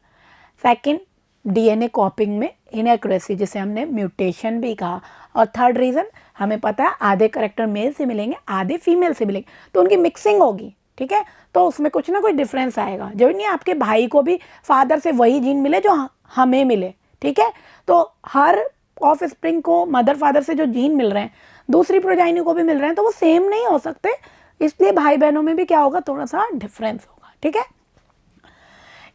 second DNA कॉपिंग में इनएक्यूरेसी जिसे हमने म्यूटेशन भी कहा, और थर्ड रीज़न हमें पता है आधे करेक्टर मेल से मिलेंगे आधे फीमेल से मिलेंगे, तो उनकी मिक्सिंग होगी। ठीक है, तो उसमें कुछ ना कुछ डिफरेंस आएगा। जो नहीं, आपके भाई को भी फादर से वही जीन मिले जो हमें मिले। ठीक है, तो हर ऑफ स्प्रिंग को मदर फादर से जो जीन मिल रहे हैं दूसरी प्रोजाइनी को भी मिल रहे हैं, तो वो सेम नहीं हो सकते, इसलिए भाई बहनों में भी क्या होगा, थोड़ा सा डिफरेंस होगा। ठीक है,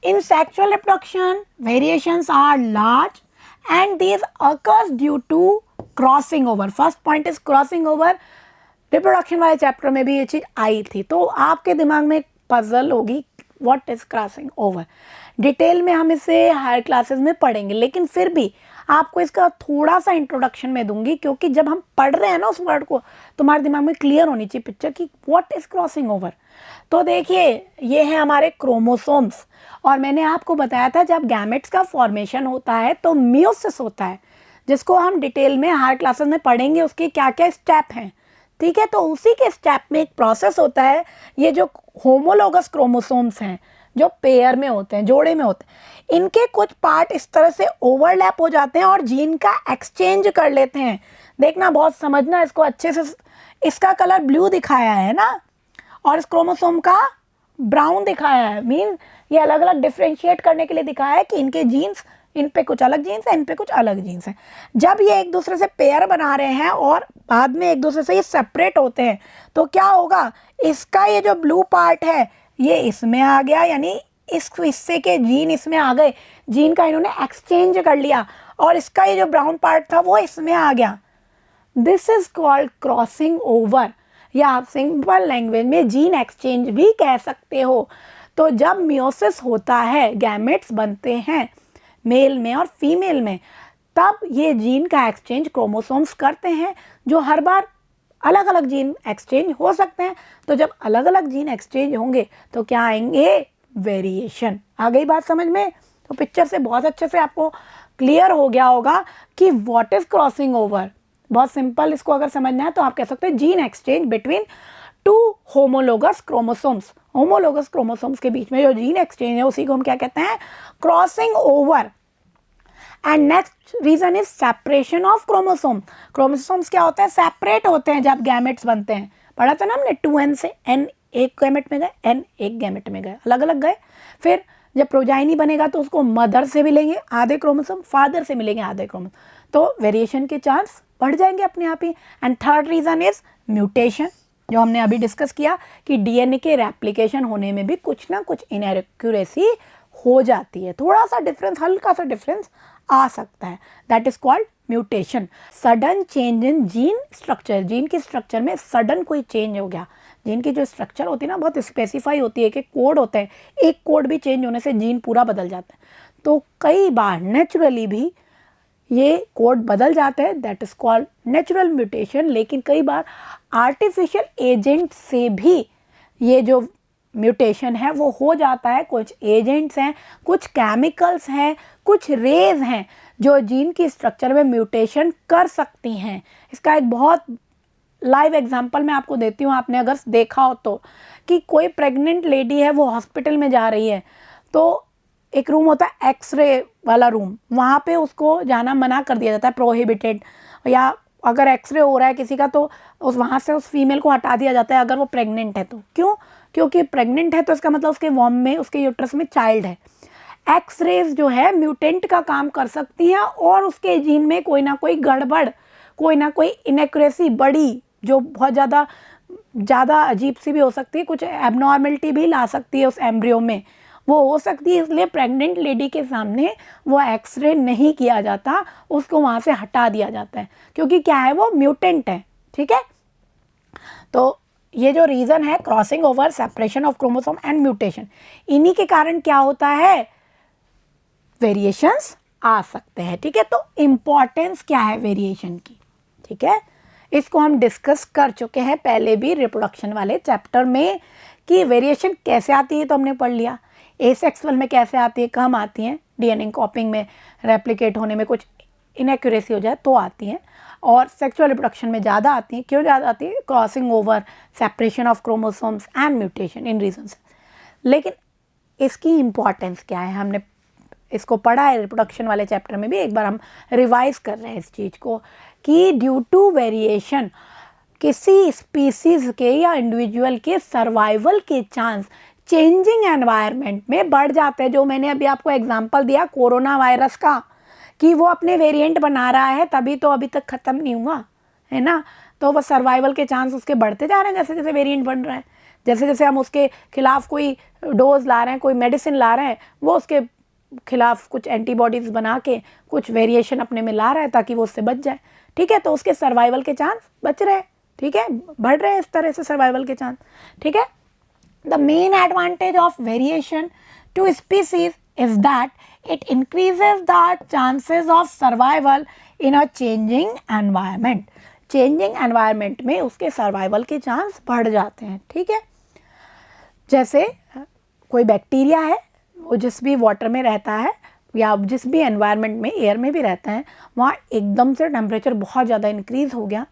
in sexual reproduction variations are large and these occurs due to crossing over. First point is crossing over, reproduction वाले चैप्टर में भी ये चीज़ आई थी, तो आपके दिमाग में पजल होगी what is crossing over. Detail में हम इसे हायर क्लासेस में पढ़ेंगे, लेकिन फिर भी आपको इसका थोड़ा सा इंट्रोडक्शन में दूंगी, क्योंकि जब हम पढ़ रहे हैं ना उस वर्ड को, तुम्हारे दिमाग में क्लियर होनी चाहिए पिक्चर कि व्हाट इज क्रॉसिंग ओवर। तो देखिए, ये है हमारे क्रोमोसोम्स, और मैंने आपको बताया था जब गैमेट्स का फॉर्मेशन होता है तो मियोसिस होता है, जिसको हम डिटेल में हायर क्लासेस में पढ़ेंगे, उसके क्या क्या स्टेप हैं। ठीक है, तो उसी के स्टेप में एक प्रोसेस होता है, ये जो होमोलोगस क्रोमोसोम्स हैं जो पेयर में होते हैं, जोड़े में होते हैं, इनके कुछ पार्ट इस तरह से ओवरलैप हो जाते हैं और जीन का एक्सचेंज कर लेते हैं। देखना, बहुत समझना इसको अच्छे से। इसका कलर ब्लू दिखाया है ना, और इस क्रोमोसोम का ब्राउन दिखाया है, मीन ये अलग अलग डिफ्रेंशिएट करने के लिए दिखाया है कि इनके जीन्स, इन पे कुछ अलग जीन्स हैं, इन पे कुछ अलग जीन्स हैं। जब ये एक दूसरे से पेयर बना रहे हैं और बाद में एक दूसरे से ये सेपरेट होते हैं, तो क्या होगा, इसका ये जो ब्लू पार्ट है ये इसमें आ गया, यानी इस हिस्से के जीन इसमें आ गए, जीन का इन्होंने एक्सचेंज कर लिया, और इसका ये जो ब्राउन पार्ट था वो इसमें आ गया। This is called crossing over, या आप सिंपल लैंग्वेज में जीन एक्सचेंज भी कह सकते हो। तो जब मियोसिस होता है, गैमेट्स बनते हैं मेल में और फीमेल में, तब ये जीन का एक्सचेंज क्रोमोसोम्स करते हैं, जो हर बार अलग अलग जीन एक्सचेंज हो सकते हैं। तो जब अलग अलग जीन एक्सचेंज होंगे तो क्या आएंगे, वेरिएशन। आ गई बात समझ में? तो पिक्चर से बहुत अच्छे से आपको क्लियर हो गया होगा कि व्हाट इज क्रॉसिंग ओवर। बहुत सिंपल, इसको अगर समझना है तो आप कह सकते हैं gene exchange between two homologous chromosomes. Homologous chromosomes के बीच में जो जीन एक्सचेंज है उसी को हम क्या कहते हैं, crossing over. And next reason is separation of chromosome. Chromosomes क्या होते हैं, सेपरेट होते हैं जब गैमेट्स बनते हैं। पढ़ा था ना हमने, 2n से n एक गैमेट में गए, n एक गैमेट में गए, अलग अलग गए। फिर जब प्रोजाइनी बनेगा तो उसको मदर से मिलेंगे आधे क्रोमोसोम, फादर से मिलेंगे आधे क्रोमोसोम, तो वेरिएशन के चांस बढ़ जाएंगे अपने आप ही। And third reason is mutation, जो हमने अभी डिस्कस किया कि डीएनए के रेप्लिकेशन होने में भी कुछ ना कुछ इनएक्यूरेसी हो जाती है, थोड़ा सा डिफरेंस, हल्का सा डिफरेंस आ सकता है, that is called mutation. Sudden change in gene structure, gene की स्ट्रक्चर में सडन कोई चेंज हो गया, जीन की जो स्ट्रक्चर होती है ना बहुत स्पेसिफाई होती है कि कोड होते हैं, एक कोड भी चेंज होने से जीन पूरा बदल जाता है, तो कई बार नेचुरली भी ये कोड बदल जाते हैं, that is called natural mutation. लेकिन कई बार आर्टिफिशियल एजेंट से भी ये जो म्यूटेशन है वो हो जाता है। कुछ एजेंट्स हैं, कुछ केमिकल्स हैं, कुछ रेज हैं जो जीन की स्ट्रक्चर में म्यूटेशन कर सकती हैं। इसका एक बहुत लाइव एग्जांपल मैं आपको देती हूँ, आपने अगर देखा हो तो, कि कोई प्रेग्नेंट लेडी है, वो हॉस्पिटल में जा रही है, तो एक रूम होता है एक्सरे वाला रूम, वहाँ पे उसको जाना मना कर दिया जाता है, प्रोहिबिटेड, या अगर एक्सरे हो रहा है किसी का तो उस वहाँ से उस फीमेल को हटा दिया जाता है अगर वो प्रेग्नेंट है तो। क्यों? क्योंकि प्रेग्नेंट है तो इसका मतलब उसके वॉम में, उसके यूट्रस में चाइल्ड है। एक्सरेज जो है म्यूटेंट का काम कर सकती हैं और उसके जीन में कोई ना कोई गड़बड़, कोई ना कोई इनएक्यूरेसी बड़ी, जो बहुत ज़्यादा अजीब सी भी हो सकती है, कुछ एबनॉर्मलिटी भी ला सकती है उस एम्ब्रियो में, वो हो सकती है। इसलिए प्रेग्नेंट लेडी के सामने वो एक्सरे नहीं किया जाता, उसको वहाँ से हटा दिया जाता है, क्योंकि क्या है, वो म्यूटेंट है। ठीक है, तो ये जो रीज़न है, crossing over, separation of chromosome and mutation, इन्हीं के कारण क्या होता है, वेरिएशंस आ सकते हैं। ठीक है, तो इम्पॉर्टेंस क्या है वेरिएशन की, ठीक है, इसको हम डिस्कस कर चुके हैं पहले भी रिप्रोडक्शन वाले चैप्टर में, कि वेरिएशन कैसे आती है तो हमने पढ़ लिया, एसेक्सुअल में कैसे आती है, कम आती हैं, डीएनए कॉपिंग में, रेप्लिकेट होने में कुछ इनएक्यूरेसी हो जाए तो आती हैं, और सेक्सुअल रिप्रोडक्शन में ज़्यादा आती हैं। क्यों ज़्यादा आती है? Crossing over, separation of chromosomes and mutation, in reasons. लेकिन इसकी इम्पॉर्टेंस क्या है, हमने इसको पढ़ा है रिप्रोडक्शन वाले चैप्टर में भी, एक बार हम रिवाइज कर रहे हैं इस चीज़ को, कि ड्यू टू वेरिएशन किसी स्पीसीज के या इंडिविजुअल के सर्वाइवल के चांस चेंजिंग एनवायरनमेंट में बढ़ जाते हैं। जो मैंने अभी आपको एग्जांपल दिया कोरोना वायरस का, कि वो अपने वेरिएंट बना रहा है, तभी तो अभी तक ख़त्म नहीं हुआ है ना, तो वो सर्वाइवल के चांस उसके बढ़ते जा रहे हैं जैसे जैसे वेरिएंट बन रहा है, जैसे जैसे हम उसके खिलाफ कोई डोज ला रहे हैं, कोई मेडिसिन ला रहे हैं, वो उसके खिलाफ कुछ एंटीबॉडीज़ बना के कुछ वेरिएशन अपने में ला रहा है ताकि वो उससे बच जाए। ठीक है, तो उसके सर्वाइवल के चांस बच रहे हैं, ठीक है, बढ़ रहे हैं इस तरह से सर्वाइवल के चांस। ठीक है, the main advantage of variation to species is that it increases the chances of survival in a changing environment. Changing environment में उसके सर्वाइवल के चांस बढ़ जाते हैं। ठीक है, जैसे कोई बैक्टीरिया है, वो जिस भी वाटर में रहता है या जिस भी एनवायरनमेंट में, एयर में भी रहता है, वहाँ एकदम से टेम्परेचर बहुत ज़्यादा इंक्रीज़ हो गया,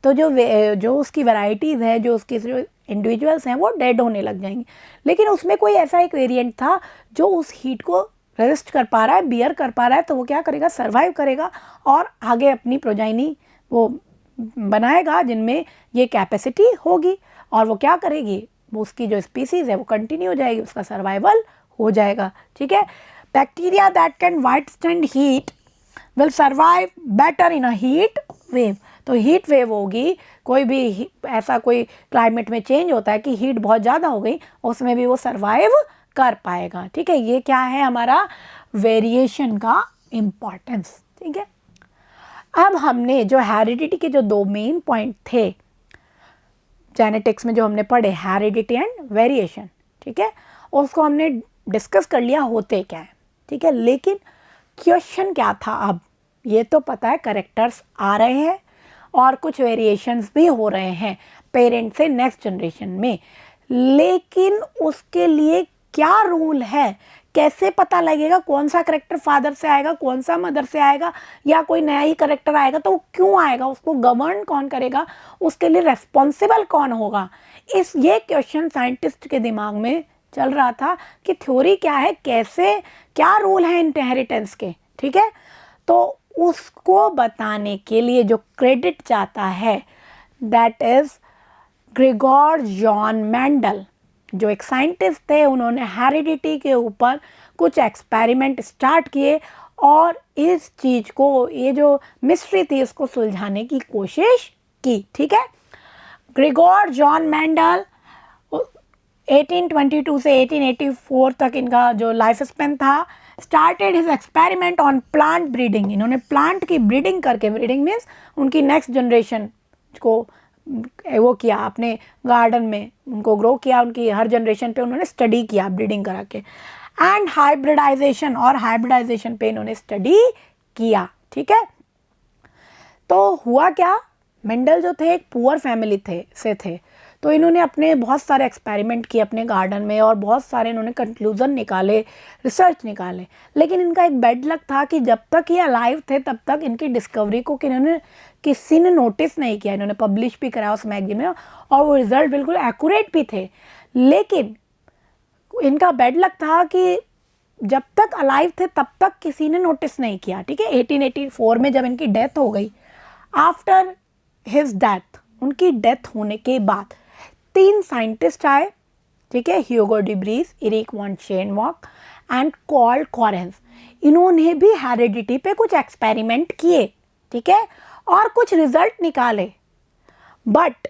तो जो उसकी वैराइटीज़ है, जो उसकी जो इंडिविजुअल्स हैं, वो डेड होने लग जाएंगे। लेकिन उसमें कोई ऐसा एक वेरिएंट था जो उस हीट को रेजिस्ट कर पा रहा है, बियर कर पा रहा है, तो वो क्या करेगा, सर्वाइव करेगा और आगे अपनी प्रोजाइनी वो बनाएगा जिनमें ये कैपेसिटी होगी, और वो क्या करेगी, वो उसकी जो स्पीसीज़ है वो कंटिन्यू हो जाएगी, उसका सर्वाइवल हो जाएगा। ठीक है, bacteria that can withstand heat will survive better in a heat wave. तो हीट वेव होगी, कोई भी ऐसा कोई क्लाइमेट में चेंज होता है कि हीट बहुत ज़्यादा हो गई, उसमें भी वो सर्वाइव कर पाएगा। ठीक है, ये क्या है हमारा वेरिएशन का इम्पॉर्टेंस। ठीक है, अब हमने जो हेरिडिटी के जो दो मेन पॉइंट थे जेनेटिक्स में जो हमने पढ़े, हेरिडिटी एंड वेरिएशन, ठीक है, उसको हमने डिस्कस कर लिया होते क्या है। ठीक है, लेकिन क्वेश्चन क्या था, अब ये तो पता है करेक्टर्स आ रहे हैं और कुछ वेरिएशंस भी हो रहे हैं पेरेंट से नेक्स्ट जनरेशन में, लेकिन उसके लिए क्या रूल है, कैसे पता लगेगा कौन सा करेक्टर फादर से आएगा, कौन सा मदर से आएगा, या कोई नया ही करेक्टर आएगा तो वो क्यों आएगा, उसको गवर्न कौन करेगा, उसके लिए रेस्पॉन्सिबल कौन होगा। ये क्वेश्चन साइंटिस्ट के दिमाग में चल रहा था कि थ्योरी क्या है, कैसे, क्या रूल है इनहेरिटेंस के। ठीक है, तो उसको बताने के लिए जो क्रेडिट चाहता है that is Gregor John Mendel, जो एक साइंटिस्ट थे, उन्होंने हेरिडिटी के ऊपर कुछ एक्सपेरिमेंट स्टार्ट किए और इस चीज़ को, ये जो मिस्ट्री थी, इसको सुलझाने की कोशिश की। ठीक है, ग्रेगोर जॉन मेंडल 1822 से 1884 तक इनका जो लाइफ स्पेन था, started his experiment on plant breeding. इन्होंने प्लांट की ब्रीडिंग करके, ब्रीडिंग मीन्स उनकी नेक्स्ट जनरेशन को वो किया, अपने गार्डन में उनको ग्रो किया, उनकी हर जनरेशन पे उन्होंने स्टडी किया ब्रीडिंग करा के। एंड हाइब्रिडाइजेशन, और हाइब्रिडाइजेशन पे इन्होंने स्टडी किया, ठीक है। तो हुआ क्या, मेंडल जो थे एक पुअर फैमिली थे, तो इन्होंने अपने बहुत सारे एक्सपेरिमेंट किए अपने गार्डन में और बहुत सारे इन्होंने कंक्लूज़न निकाले, रिसर्च निकाले। लेकिन इनका एक बैड लक था कि जब तक ये अलाइव थे तब तक इनकी डिस्कवरी को किसी ने नोटिस नहीं किया। इन्होंने पब्लिश भी कराया उस मैगजीन में और वो रिजल्ट बिल्कुल एक्यूरेट भी थे, लेकिन इनका बैड लक था कि जब तक अलाइव थे तब तक किसी ने नोटिस नहीं किया, ठीक है। 1884 में जब इनकी डेथ हो गई, आफ्टर हिज डेथ, उनकी डेथ होने के बाद 3 साइंटिस्ट आए, ठीक है, Hugo de Vries, Erich von Tschermak and Carl Correns. इन्होंने भी हेरिडिटी पे कुछ एक्सपेरिमेंट किए, ठीक है, और कुछ रिजल्ट निकाले, बट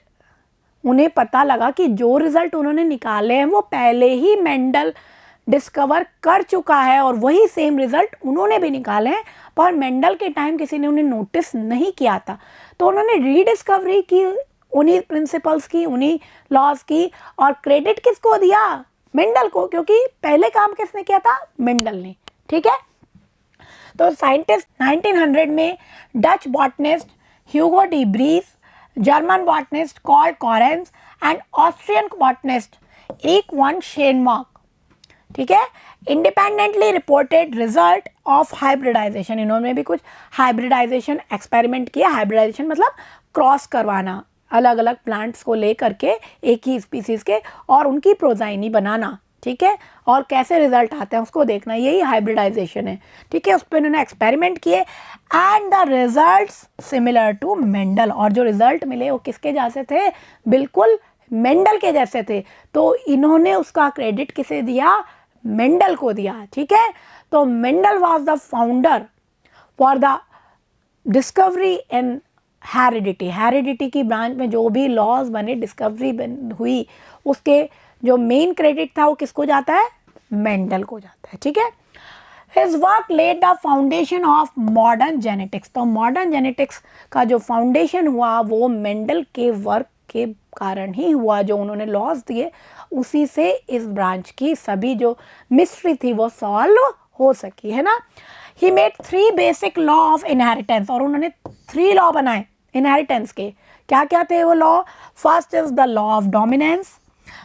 उन्हें पता लगा कि जो रिजल्ट उन्होंने निकाले हैं वो पहले ही मेंडल डिस्कवर कर चुका है और वही सेम रिजल्ट उन्होंने भी निकाले हैं, पर मेंडल के टाइम किसी ने उन्हें नोटिस नहीं किया था। तो उन्होंने रीडिस्कवरी की, उन्हीं प्रिंसिपल्स की, उन्हीं लॉज की, और क्रेडिट किसको दिया, मेंडल को, क्योंकि पहले काम किसने किया था, मेंडल ने, ठीक है। तो साइंटिस्ट 1900 में Dutch botanist Hugo de Vries, German botanist Carl Correns and Austrian botanist Erich von Tschermak, ठीक है, independently reported result of hybridisation. इन्होंने भी कुछ हाइब्रिडाइजेशन एक्सपेरिमेंट किया। हाइब्रिडाइजेशन मतलब क्रॉस करवाना, अलग अलग प्लांट्स को ले करके एक ही स्पीसीज के और उनकी प्रोजाइनी बनाना, ठीक है, और कैसे रिजल्ट आते हैं उसको देखना, यही हाइब्रिडाइजेशन है, ठीक है। उस पर इन्होंने एक्सपेरिमेंट किए and the results similar to Mendel, और जो रिजल्ट मिले वो किसके जैसे थे, बिल्कुल मेंडल के जैसे थे। तो इन्होंने उसका क्रेडिट किसे दिया, मेंडल को दिया, ठीक है। तो Mendel was the founder for the discovery in heredity की ब्रांच में जो भी लॉज बने, डिस्कवरी हुई, उसके जो मेन क्रेडिट था वो किसको जाता है, मेंडल को जाता है, ठीक है। His work led the foundation of modern genetics. तो मॉडर्न जेनेटिक्स का जो फाउंडेशन हुआ वो मेंडल के वर्क के कारण ही हुआ। जो उन्होंने लॉज दिए उसी से इस ब्रांच की सभी जो मिस्ट्री थी वो सॉल्व हो सकी, है ना। He made 3 basic law of inheritance, और उन्होंने 3 लॉ बनाए इनहेरिटेंस के। क्या क्या थे वो law, first is the law of dominance,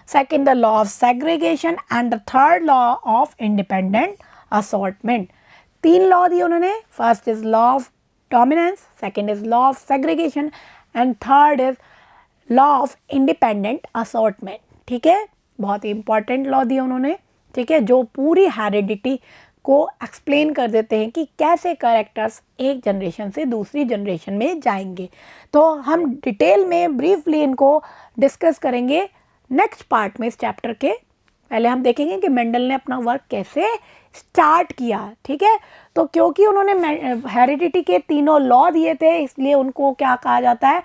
second the law of segregation and the third law of independent assortment. 3 law दिए उन्होंने, first is law of dominance, second is law of segregation and third is law of independent assortment, ठीक है। बहुत ही important law दिए उन्होंने, ठीक है, जो पूरी हेरिडिटी को एक्सप्लेन कर देते हैं कि कैसे कैरेक्टर्स एक जनरेशन से दूसरी जनरेशन में जाएंगे। तो हम डिटेल में ब्रीफली इनको डिस्कस करेंगे नेक्स्ट पार्ट में इस चैप्टर के। पहले हम देखेंगे कि मेंडल ने अपना वर्क कैसे स्टार्ट किया, ठीक है। तो क्योंकि उन्होंने हेरिडिटी के 3 लॉ दिए थे इसलिए उनको क्या कहा जाता है,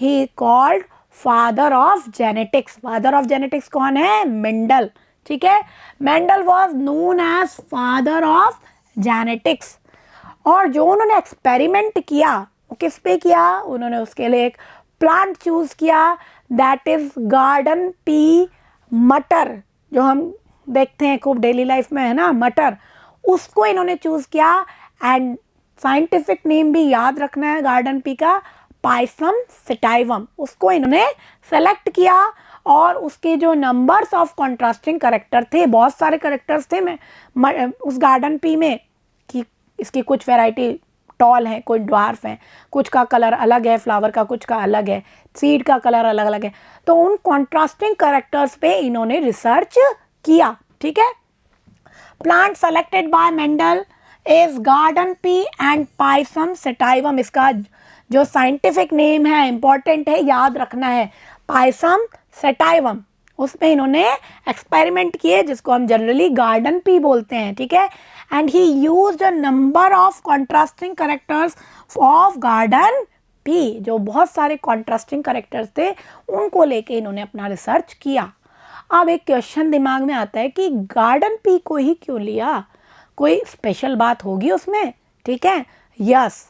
he called father of genetics. Father of genetics कौन है, मेंडल, ठीक है। Mendel was known as father of genetics. और जो उन्होंने एक्सपेरिमेंट किया वो किस पे किया, उन्होंने उसके लिए एक प्लांट चूज किया, दैट इज गार्डन पी मटर, जो हम देखते हैं खूब डेली लाइफ में, है ना, मटर, उसको इन्होंने चूज किया। एंड साइंटिफिक नेम भी याद रखना है गार्डन पी का, पाइसम सेटाइवम, उसको इन्होंने सेलेक्ट किया। और उसके जो नंबर्स ऑफ कॉन्ट्रास्टिंग करेक्टर थे, बहुत सारे करेक्टर्स थे उस गार्डन पी में, कि इसकी कुछ वैरायटी टॉल है, कुछ ड्वार्फ हैं, कुछ का कलर अलग है फ्लावर का, कुछ का अलग है, सीड का कलर अलग अलग है। तो उन कॉन्ट्रास्टिंग करेक्टर्स पे इन्होंने रिसर्च किया, ठीक है। Plant selected bye Mendel is garden pea and Pisum sativum. इसका जो साइंटिफिक नेम है, इंपॉर्टेंट है, याद रखना है, पाइसम सेटाइवम। उसमें इन्होंने एक्सपेरिमेंट किए जिसको हम जनरली गार्डन पी बोलते हैं, ठीक है। And he used a number of contrasting characters of garden pea, जो बहुत सारे कॉन्ट्रास्टिंग करेक्टर्स थे उनको लेके इन्होंने अपना रिसर्च किया। अब एक क्वेश्चन दिमाग में आता है कि गार्डन पी को ही क्यों लिया, कोई स्पेशल बात होगी उसमें, ठीक है। यस,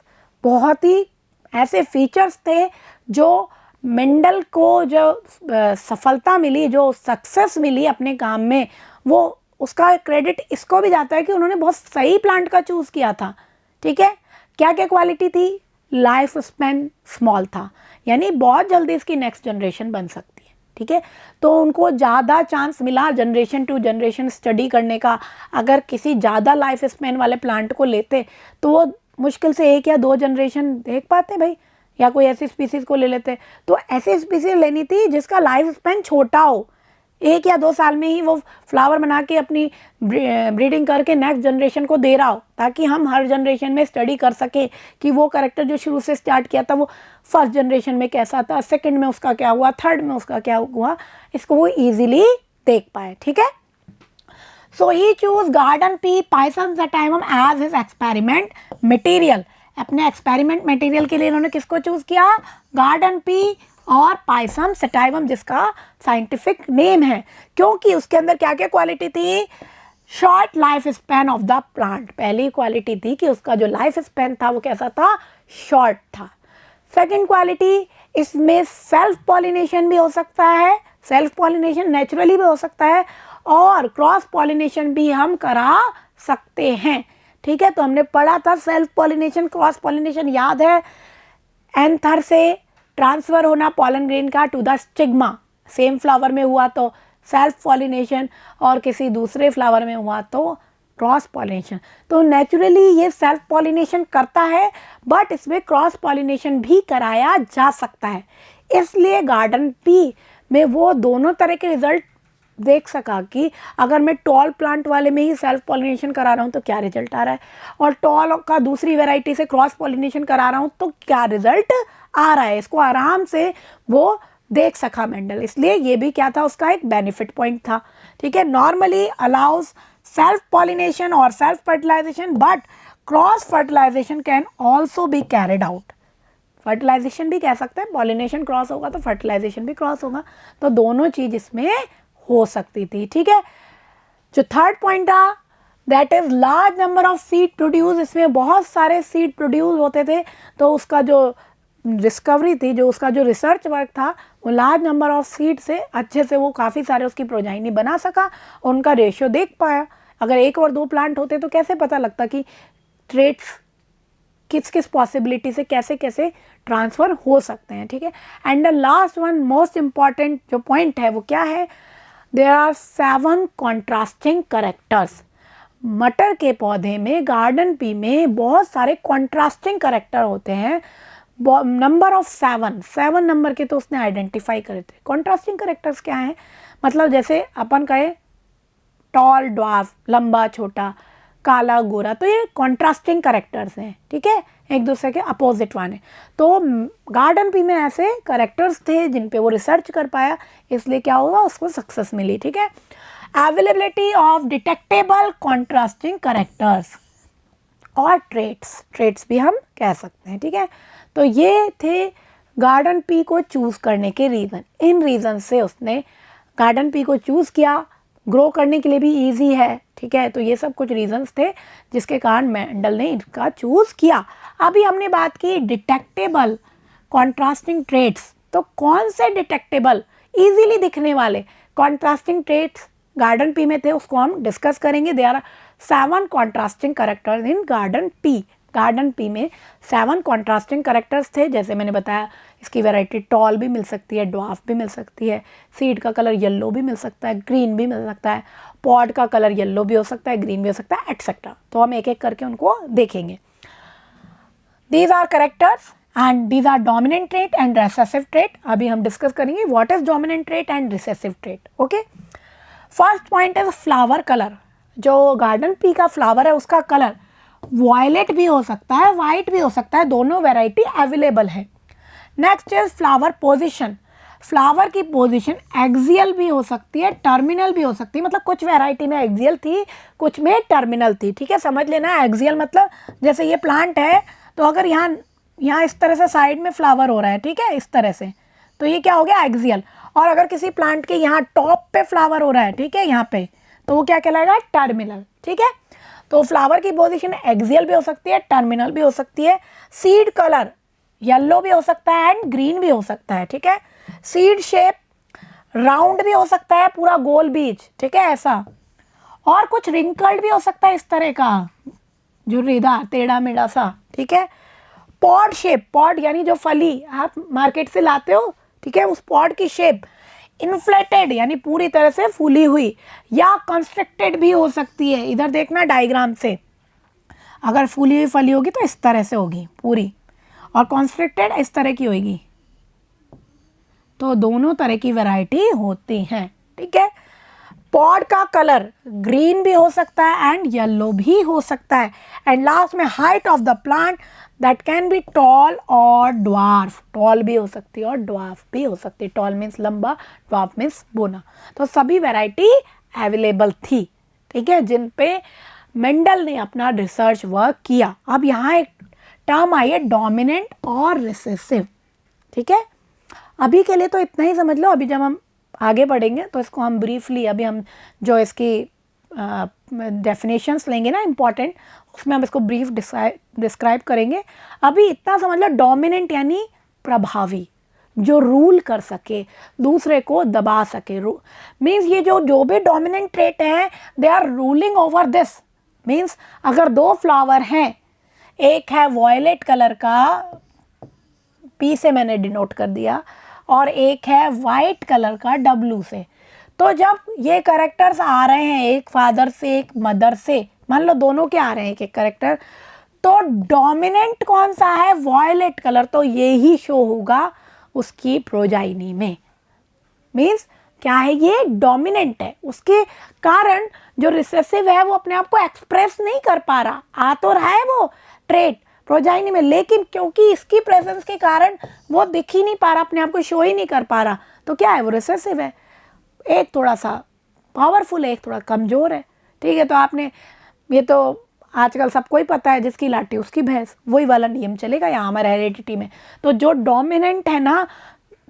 बहुत ही ऐसे फीचर्स थे जो मेंडल को जो सफलता मिली, जो सक्सेस मिली अपने काम में, वो उसका क्रेडिट इसको भी जाता है कि उन्होंने बहुत सही प्लांट का चूज़ किया था, ठीक है। क्या क्या क्वालिटी थी, लाइफ स्पैन स्मॉल था, यानी बहुत जल्दी इसकी नेक्स्ट जनरेशन बन सकती है, ठीक है। तो उनको ज़्यादा चांस मिला जनरेशन टू जनरेशन स्टडी करने का। अगर किसी ज़्यादा लाइफ स्पैन वाले प्लांट को लेते तो वो मुश्किल से 1 या 2 जनरेशन देख पाते भाई, या कोई ऐसी स्पीसीज़ को ले लेते। तो ऐसी स्पीसीज लेनी थी जिसका लाइफ स्पैन छोटा हो, 1 या 2 साल में ही वो फ्लावर बना के अपनी ब्रीडिंग करके नेक्स्ट जनरेशन को दे रहा हो, ताकि हम हर जनरेशन में स्टडी कर सके कि वो कैरेक्टर जो शुरू से स्टार्ट किया था वो फर्स्ट जनरेशन में कैसा था, सेकंड में उसका क्या हुआ, थर्ड में उसका क्या हुआ, इसको वो ईजिली देख पाए, ठीक है। So he choose garden pea Pisum sativum as his experiment material. अपने एक्सपेरिमेंट मटेरियल के लिए इन्होंने किसको चूज किया, गार्डन पी और पाइसम सटाइवम, जिसका साइंटिफिक नेम है, क्योंकि उसके अंदर क्या क्या क्वालिटी थी, short life span of the plant. पहली क्वालिटी थी कि उसका जो लाइफ स्पैन था वो कैसा था, शॉर्ट था। सेकंड क्वालिटी, इसमें सेल्फ पॉलिनेशन भी हो सकता है, सेल्फ पॉलिनेशन नेचुरली भी हो सकता है, और क्रॉस पॉलिनेशन भी हम करा सकते हैं, ठीक है। तो हमने पढ़ा था सेल्फ पॉलिनेशन, क्रॉस पॉलिनेशन याद है, एंथर से ट्रांसफ़र होना पॉलन ग्रेन का to the stigma, same flower में हुआ तो सेल्फ पॉलिनेशन, और किसी दूसरे फ्लावर में हुआ तो क्रॉस पॉलिनेशन। तो नेचुरली ये सेल्फ पॉलिनेशन करता है, बट इसमें क्रॉस पॉलिनेशन भी कराया जा सकता है। इसलिए गार्डन पी में वो दोनों तरह के रिजल्ट देख सका कि अगर मैं टॉल प्लांट वाले में ही सेल्फ पॉलिनेशन करा रहा हूँ तो क्या रिजल्ट आ रहा है, और टॉल का दूसरी वैरायटी से क्रॉस पॉलिनेशन करा रहा हूँ तो क्या रिजल्ट आ रहा है। इसको आराम से वो देख सका मेंडल, इसलिए ये भी क्या था, उसका एक बेनिफिट पॉइंट था, ठीक है। नॉर्मली अलाउज सेल्फ पॉलिनेशन और self fertilization, but cross fertilization can also be carried out. Fertilization भी कह सकते हैं, पॉलिनेशन क्रॉस होगा तो फर्टिलाइजेशन भी क्रॉस होगा, तो दोनों चीज़ इसमें हो सकती थी, ठीक है। जो थर्ड पॉइंट था, that is large number of seed produce. इसमें बहुत सारे सीड प्रोड्यूस होते थे, तो उसका जो डिस्कवरी थी, जो उसका जो रिसर्च वर्क था, वो लार्ज नंबर ऑफ सीड से अच्छे से वो काफ़ी सारे उसकी प्रोजाइनी बना सका, उनका रेशियो देख पाया। अगर 1 और 2 प्लांट होते तो कैसे पता लगता कि ट्रेट्स किस किस पॉसिबिलिटी से कैसे कैसे ट्रांसफ़र हो सकते हैं, ठीक है। And the last one most important जो पॉइंट है वो क्या है, देयर आर 7 कॉन्ट्रास्टिंग करेक्टर्स। मटर के पौधे में, गार्डन पी में बहुत सारे कॉन्ट्रास्टिंग करेक्टर होते हैं, नंबर ऑफ 7 नंबर के तो उसने आइडेंटिफाई करे थे। कॉन्ट्रास्टिंग करेक्टर्स क्या हैं, मतलब जैसे अपन कहे टॉल ड्वार्फ, लंबा छोटा, काला गोरा, तो ये कॉन्ट्रास्टिंग करेक्टर्स हैं, ठीक है, एक दूसरे के अपोजिट वाले। तो गार्डन पी में ऐसे करेक्टर्स थे जिन पे वो रिसर्च कर पाया, इसलिए क्या हुआ, उसको सक्सेस मिली, ठीक है। Availability of detectable contrasting characters और ट्रेट्स भी हम कह सकते हैं, ठीक है। तो ये थे गार्डन पी को चूज़ करने के रीज़न। इन रीज़न से उसने गार्डन पी को चूज़ किया, ग्रो करने के लिए भी इजी है, ठीक है। तो ये सब कुछ रीजंस थे जिसके कारण मेंडल ने इसका चूज़ किया। अभी हमने बात की डिटेक्टेबल कॉन्ट्रास्टिंग ट्रेट्स, तो कौन से डिटेक्टेबल इजीली दिखने वाले कॉन्ट्रास्टिंग ट्रेट्स गार्डन पी में थे, उसको हम डिस्कस करेंगे। There are 7 contrasting characters in garden pea. Garden pea में 7 कॉन्ट्रास्टिंग कैरेक्टर्स थे, जैसे मैंने बताया इसकी वैरायटी टॉल भी मिल सकती है, ड्वार्फ भी मिल सकती है, सीड का कलर येलो भी मिल सकता है, ग्रीन भी मिल सकता है, पॉड का कलर येलो भी हो सकता है, ग्रीन भी हो सकता है, एटसेट्रा। तो हम एक एक करके उनको देखेंगे। These are characters and these are dominant trait and recessive trait. अभी हम डिस्कस करेंगे what is dominant trait and recessive trait, okay. First point is flower colour. जो गार्डन पी का फ्लावर है उसका कलर वायलेट भी हो सकता है, वाइट भी हो सकता है, दोनों वैरायटी अवेलेबल है। Next is flower position. Flower की पोजीशन एक्सियल भी हो सकती है, टर्मिनल भी हो सकती है, मतलब कुछ वैरायटी में एक्सियल थी, कुछ में टर्मिनल थी, ठीक है। समझ लेना, एक्सियल मतलब जैसे ये प्लांट है तो अगर यहाँ यहाँ इस तरह से साइड में फ्लावर हो रहा है, ठीक है, इस तरह से, तो ये क्या हो गया, एक्सियल। और अगर किसी प्लांट के यहाँ टॉप पे फ्लावर हो रहा है, ठीक है, यहाँ पे, तो वो क्या कहलाएगा, टर्मिनल, ठीक है। तो फ्लावर की पोजीशन एक्सियल भी हो सकती है, टर्मिनल भी हो सकती है। सीड कलर येलो भी हो सकता है एंड ग्रीन भी हो सकता है, ठीक है। सीड शेप राउंड भी हो सकता है, पूरा गोल बीज, ठीक है, ऐसा। और कुछ रिंकल्ड भी हो सकता है इस तरह का, जो रेदा टेढ़ा मेढ़ा सा, ठीक है। पॉड शेप, पॉड यानी जो फली आप मार्केट से लाते हो, ठीक है, उस पॉड की शेप। इन्फ्लेटेड यानी पूरी तरह से फूली हुई, या कंस्ट्रक्टेड भी हो सकती है। इधर देखना डायग्राम से, अगर फूली हुई फली होगी तो इस तरह से होगी पूरी, और कंस्ट्रक्टेड इस तरह की होगी। तो दोनों तरह की वैरायटी होती हैं, ठीक है। पॉड का कलर ग्रीन भी हो सकता है एंड येलो भी हो सकता है। एंड लास्ट में height of the plant that can be toll और ड्वार्फ, टॉल भी हो सकती है और ड्वार्फ भी हो सकती है। टॉल मीन्स लंबा, ड्वार्फ मीन्स बोना। तो सभी वैरायटी अवेलेबल थी, ठीक है, जिन पे मेंडल ने अपना रिसर्च वर्क किया। अब यहाँ एक टर्म आई है, डोमिनेंट और रिसेसिव, ठीक है। अभी के लिए तो इतना ही समझ लो, अभी जब हम आगे बढ़ेंगे तो इसको हम ब्रीफली, अभी हम जो इसकी डेफिनेशंस लेंगे ना इम्पॉर्टेंट, उसमें हम इसको ब्रीफ डिस्क्राइब करेंगे। अभी इतना समझ लो, डोमिनेंट यानी प्रभावी, जो रूल कर सके, दूसरे को दबा सके। मीन्स ये जो भी डोमिनेंट ट्रेट हैं, they are ruling over this. Means अगर दो फ्लावर हैं, एक है वॉयलेट कलर का, पी से मैंने डिनोट कर दिया, और एक है वाइट कलर का, डब्लू से, तो जब ये कैरेक्टर्स आ रहे हैं एक फादर से एक मदर से, मान लो दोनों के आ रहे हैं एक एक कैरेक्टर, तो डोमिनेंट कौन सा है, वॉयलेट कलर, तो ये ही शो होगा उसकी प्रोजाइनी में। मीन्स क्या है, ये डोमिनेंट है, उसके कारण जो रिसेसिव है वो अपने आप को एक्सप्रेस नहीं कर पा रहा। आ तो रहा है वो ट्रेट प्रोजाइनी में, लेकिन क्योंकि इसकी प्रेजेंस के कारण वो दिख ही नहीं पा रहा, अपने आप को शो ही नहीं कर पा रहा, तो क्या है, वो रिसेसिव है। एक थोड़ा सा पावरफुल है, एक थोड़ा कमज़ोर है, ठीक है। तो आपने ये तो आजकल सबको ही पता है, जिसकी लाठी उसकी भैंस, वही वाला नियम चलेगा यहाँ हमारे हेरिडिटी में। तो जो डोमिनेंट है ना,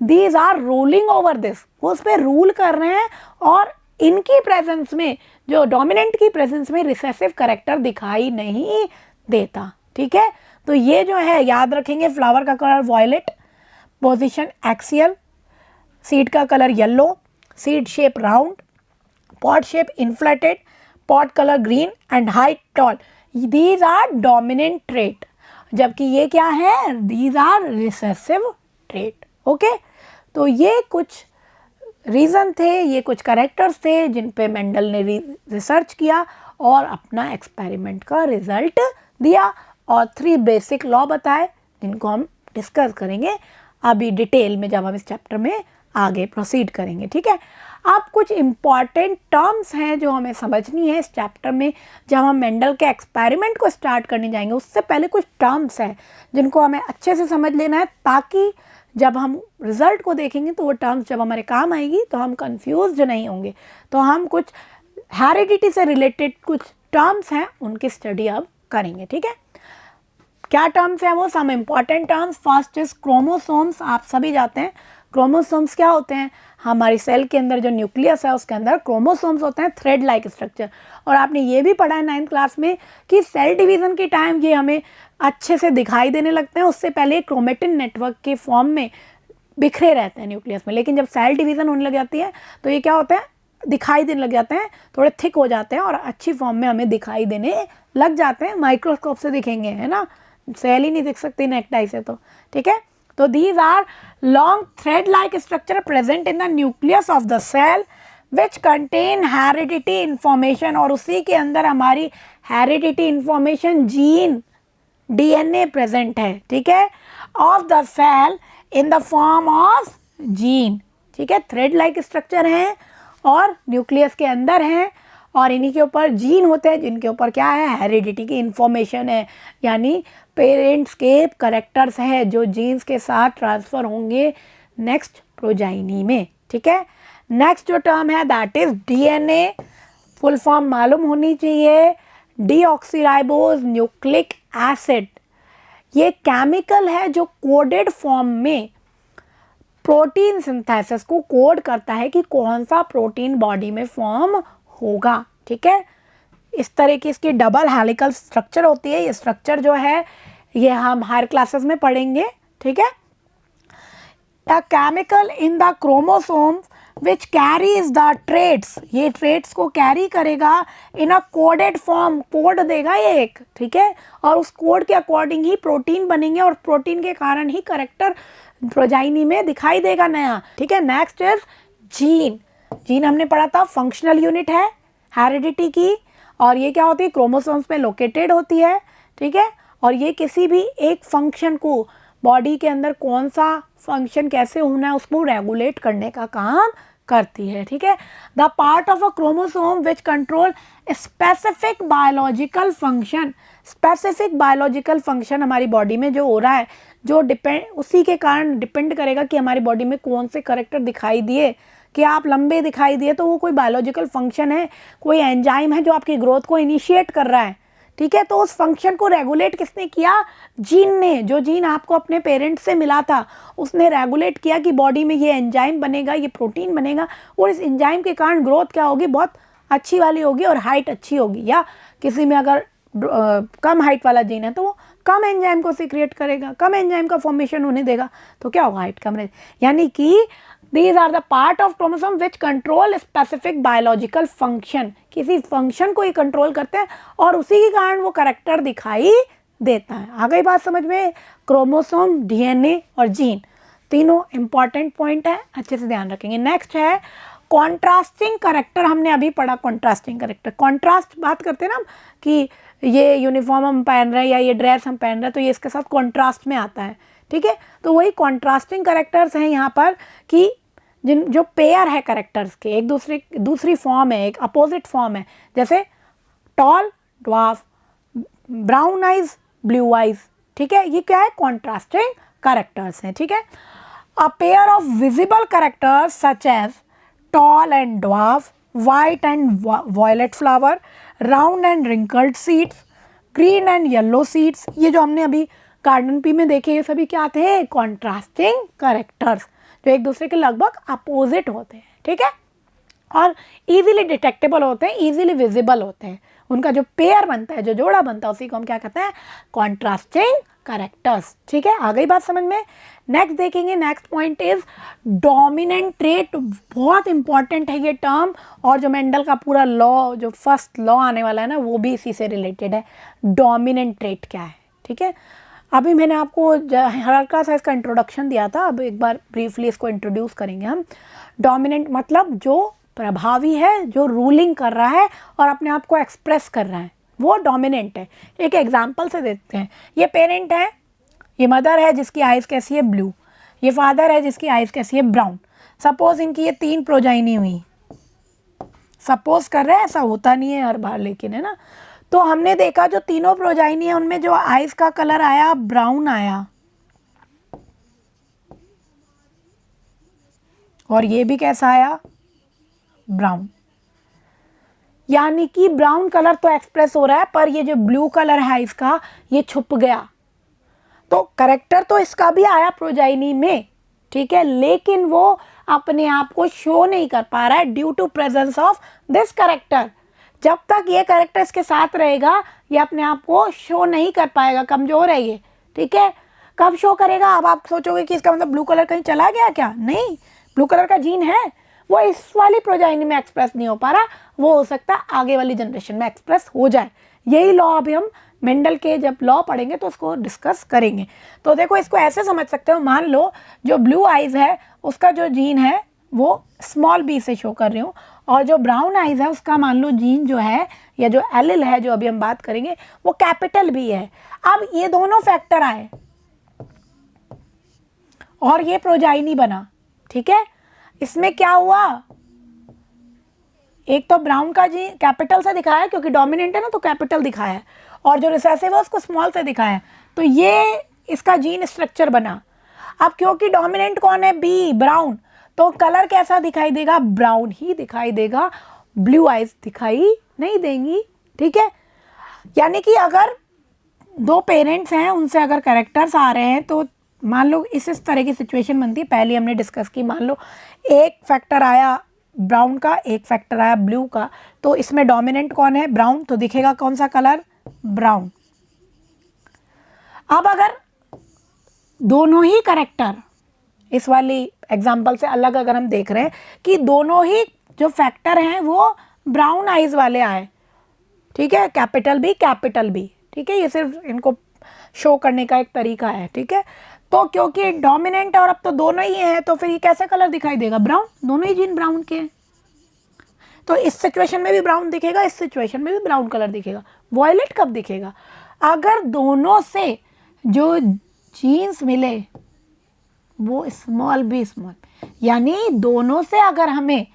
these are ruling over this, वो उस पर रूल कर रहे हैं, और इनकी प्रेजेंस में, जो डोमिनेंट की प्रेजेंस में रिसेसिव कैरेक्टर दिखाई नहीं देता, ठीक है। तो ये जो है याद रखेंगे, फ्लावर का colour violet, position axial, seed का colour yellow, seed shape round, pod shape inflated, pod colour green and height tall, these are dominant trait. जबकि ये क्या है, these are recessive trait, okay. तो ये कुछ रीज़न थे, ये कुछ कैरेक्टर्स थे जिन पे मेंडल ने रिसर्च किया और अपना एक्सपेरिमेंट का रिजल्ट दिया, और 3 बेसिक लॉ बताए, जिनको हम डिस्कस करेंगे अभी डिटेल में जब हम इस चैप्टर में आगे प्रोसीड करेंगे, ठीक है। अब कुछ इम्पॉर्टेंट टर्म्स हैं जो हमें समझनी है इस चैप्टर में, जब हम मेंडल के एक्सपेरिमेंट को स्टार्ट करने जाएंगे उससे पहले कुछ टर्म्स हैं जिनको हमें अच्छे से समझ लेना है, ताकि जब हम रिजल्ट को देखेंगे तो वो टर्म्स जब हमारे काम आएगी तो हम कंफ्यूज नहीं होंगे। तो हम कुछ हेरिडिटी से रिलेटेड कुछ टर्म्स हैं, उनकी स्टडी अब करेंगे, ठीक है। क्या टर्म्स हैं वो, some important terms. First is chromosomes, आप सभी जानते हैं क्रोमोसोम्स क्या होते हैं। हमारी सेल के अंदर जो न्यूक्लियस है उसके अंदर क्रोमोसोम्स होते हैं, थ्रेड लाइक स्ट्रक्चर। और आपने ये भी पढ़ा है 9th क्लास में कि सेल डिवीज़न के टाइम ये हमें अच्छे से दिखाई देने लगते हैं, उससे पहले क्रोमेटिन नेटवर्क के फॉर्म में बिखरे रहते हैं न्यूक्लियस में। लेकिन जब सेल डिवीज़न होने लग जाती है तो ये क्या होता है, दिखाई देने लग जाते हैं, थोड़े थिक हो जाते हैं और अच्छी फॉर्म में हमें दिखाई देने लग जाते हैं। माइक्रोस्कोप से दिखेंगे, है ना, सेल ही नहीं दिख सकती नेकटाई से, तो ठीक है। तो these are long thread like structure present in the nucleus of the cell which contain heredity information, और उसी के अंदर हमारी heredity information, gene, DNA present है, ठीक है, of the cell in the form of gene, ठीक है। थ्रेड लाइक स्ट्रक्चर हैं और न्यूक्लियस के अंदर हैं, और इन्हीं के ऊपर जीन होते हैं जिनके ऊपर क्या है, हेरिडिटी की इंफॉर्मेशन है, यानी पेरेंट्स के करेक्टर्स हैं जो जीन्स के साथ ट्रांसफ़र होंगे नेक्स्ट प्रोजाइनी में, ठीक है। नेक्स्ट जो टर्म है that is DNA, full form मालूम होनी चाहिए, डीऑक्सीराइबोज न्यूक्लिक एसिड। ये केमिकल है जो कोडेड फॉर्म में प्रोटीन सिंथेसिस को कोड करता है कि कौन सा प्रोटीन बॉडी में फॉर्म होगा, ठीक है। इस तरह की इसकी डबल हेलिकल स्ट्रक्चर होती है। ये स्ट्रक्चर जो है ये हम हायर क्लासेस में पढ़ेंगे, ठीक है। A chemical in the chromosome which carries the traits, ये traits को कैरी करेगा in a coded form, code देगा ये एक, ठीक है, और उस कोड के अकॉर्डिंग ही प्रोटीन बनेंगे और प्रोटीन के कारण ही करेक्टर प्रोजाइनी में दिखाई देगा नया, ठीक है। Next is gene. जीन हमने पढ़ा था फंक्शनल यूनिट है हेरिडिटी की, और ये क्या होती है, क्रोमोसोम्स पे लोकेटेड होती है, ठीक है। और ये किसी भी एक फंक्शन को, बॉडी के अंदर कौन सा फंक्शन कैसे होना है उसको रेगुलेट करने का काम करती है, ठीक है। The part of a chromosome which control specific biological function, specific biological function हमारी बॉडी में जो हो रहा है, जो डिपेंड, उसी के कारण डिपेंड करेगा कि हमारी बॉडी में कौन से करेक्टर दिखाई दिए, कि आप लंबे दिखाई दिए तो वो कोई बायोलॉजिकल फंक्शन है, कोई एंजाइम है जो आपकी ग्रोथ को इनिशिएट कर रहा है, ठीक है। तो उस फंक्शन को रेगुलेट किसने किया, जीन ने। जो जीन आपको अपने पेरेंट्स से मिला था उसने रेगुलेट किया कि बॉडी में ये एंजाइम बनेगा, ये प्रोटीन बनेगा, और इस एंजाइम के कारण ग्रोथ क्या होगी, बहुत अच्छी वाली होगी और हाइट अच्छी होगी। या किसी में अगर कम हाइट वाला जीन है तो वो कम एंजाइम को सीक्रिएट करेगा, कम एंजाइम का फॉर्मेशन होने देगा, तो क्या होगा, हाइट कम रहेगी। यानी कि these are the part of chromosome which control specific biological function, किसी फंक्शन को ही कंट्रोल करते हैं और उसी के कारण वो करेक्टर दिखाई देता है। आ गई बात समझ में। क्रोमोसोम, डीएनए और जीन तीनों इंपॉर्टेंट पॉइंट है, अच्छे से ध्यान रखेंगे। नेक्स्ट है कॉन्ट्रास्टिंग करेक्टर। हमने अभी पढ़ा कॉन्ट्रास्टिंग करेक्टर। कॉन्ट्रास्ट बात करते हैं ना कि ये यूनिफॉर्म हम पहन रहे हैं या ये ड्रेस हम पहन रहे हैं तो ये इसके साथ कॉन्ट्रास्ट में आता है, ठीक है। तो वही कॉन्ट्रास्टिंग करेक्टर्स हैं यहाँ पर कि जो पेयर है करेक्टर्स के, एक दूसरी फॉर्म है, एक अपोजिट फॉर्म है, जैसे tall, dwarf, brown eyes, blue eyes, ठीक है। ये क्या है, कॉन्ट्रास्टिंग करेक्टर्स हैं, ठीक है। A pair of visible characters such as tall and dwarf, white and violet flower, round and wrinkled seeds, green and yellow seeds, ये जो हमने अभी गार्डन पी में देखे, ये सभी क्या थे, कॉन्ट्रास्टिंग करेक्टर्स, जो एक दूसरे के लगभग अपोजिट होते हैं, ठीक है, और इजीली डिटेक्टेबल होते हैं, इजीली विजिबल होते हैं। उनका जो पेयर बनता है, जो जोड़ा बनता है, उसी को हम क्या कहते हैं, कॉन्ट्रास्टिंग करेक्टर्स, ठीक है। आ गई बात समझ में। नेक्स्ट देखेंगे, next point is dominant trait. बहुत इंपॉर्टेंट है ये टर्म, और जो मेंडल का पूरा लॉ, जो फर्स्ट लॉ आने वाला है ना, वो भी इसी से रिलेटेड है। डोमिनेंट ट्रेट क्या है, ठीक है। अभी मैंने आपको हल्का सा इसका इंट्रोडक्शन दिया था, अब एक बार ब्रीफली इसको इंट्रोड्यूस करेंगे हम। डोमिनेंट मतलब जो प्रभावी है, जो रूलिंग कर रहा है और अपने आप को एक्सप्रेस कर रहा है, वो डोमिनेंट है। एक एग्जांपल से देखते हैं। ये पेरेंट है, ये मदर है जिसकी आइज़ कैसी है, ब्लू। ये फादर है जिसकी आइज़ कैसी है, ब्राउन। सपोज इनकी ये 3 प्रोजाइनी हुई, सपोज कर रहे हैं, ऐसा होता नहीं है हर बार, लेकिन है ना। तो हमने देखा जो तीनों प्रोजाइनी है उनमें जो आइज का कलर आया, ब्राउन आया, और ये भी कैसा आया, ब्राउन। यानी कि ब्राउन कलर तो एक्सप्रेस हो रहा है, पर ये जो ब्लू कलर है इसका, ये छुप गया। तो करेक्टर तो इसका भी आया प्रोजाइनी में, ठीक है, लेकिन वो अपने आप को शो नहीं कर पा रहा है due to presence of this character. जब तक ये करेक्टर इसके साथ रहेगा ये अपने आप को शो नहीं कर पाएगा, कमज़ोर है ये, ठीक है। कब शो करेगा, अब आप सोचोगे कि इसका मतलब ब्लू कलर कहीं चला गया क्या, नहीं, ब्लू कलर का जीन है, वो इस वाली प्रोजाइनी में एक्सप्रेस नहीं हो पा रहा, वो हो सकता है आगे वाली जनरेशन में एक्सप्रेस हो जाए। यही लॉ अभी हम मेंडल के जब लॉ पढ़ेंगे तो उसको डिस्कस करेंगे। तो देखो इसको ऐसे समझ सकते हो, मान लो जो ब्लू आइज़ है उसका जो जीन है वो स्मॉल बी से शो कर रही हूँ, और जो ब्राउन आइज़ है उसका मान लो जीन जो है या जो एलिल है जो अभी हम बात करेंगे वो कैपिटल बी है। अब ये दोनों फैक्टर आए और ये प्रोजाइनी बना, ठीक है। इसमें क्या हुआ, एक तो ब्राउन का जीन कैपिटल से दिखाया क्योंकि डोमिनेंट है ना, तो कैपिटल दिखाया है, और जो रिसेसिव है उसको स्मॉल से दिखाया है, तो ये इसका जीन स्ट्रक्चर बना। अब क्योंकि डोमिनेंट कौन है, बी, ब्राउन, तो कलर कैसा दिखाई देगा, ब्राउन ही दिखाई देगा, ब्लू आइज दिखाई नहीं देंगी, ठीक है। यानी कि अगर दो पेरेंट्स हैं, उनसे अगर कैरेक्टर्स आ रहे हैं तो मान लो इस तरह की सिचुएशन बनती है। पहले हमने डिस्कस की, मान लो एक फैक्टर आया ब्राउन का, एक फैक्टर आया ब्लू का, तो इसमें डोमिनेंट कौन है? ब्राउन, तो दिखेगा कौन सा कलर? ब्राउन। अब अगर दोनों ही कैरेक्टर, इस वाली एग्जांपल से अलग अगर हम देख रहे हैं कि दोनों ही जो फैक्टर हैं वो ब्राउन आइज वाले आए, ठीक है, कैपिटल बी, ठीक है, ये सिर्फ इनको शो करने का एक तरीका है, ठीक है। तो क्योंकि डोमिनेंट और अब तो दोनों ही हैं, तो फिर ये कैसे कलर दिखाई देगा? ब्राउन, दोनों ही जीन ब्राउन के हैं, तो इस सिचुएशन में भी ब्राउन दिखेगा, इस सिचुएशन में भी ब्राउन कलर दिखेगा। वॉयलेट कब दिखेगा? अगर दोनों से जो जीन्स मिले वो स्मॉल बी स्मॉल, यानी दोनों से अगर हमें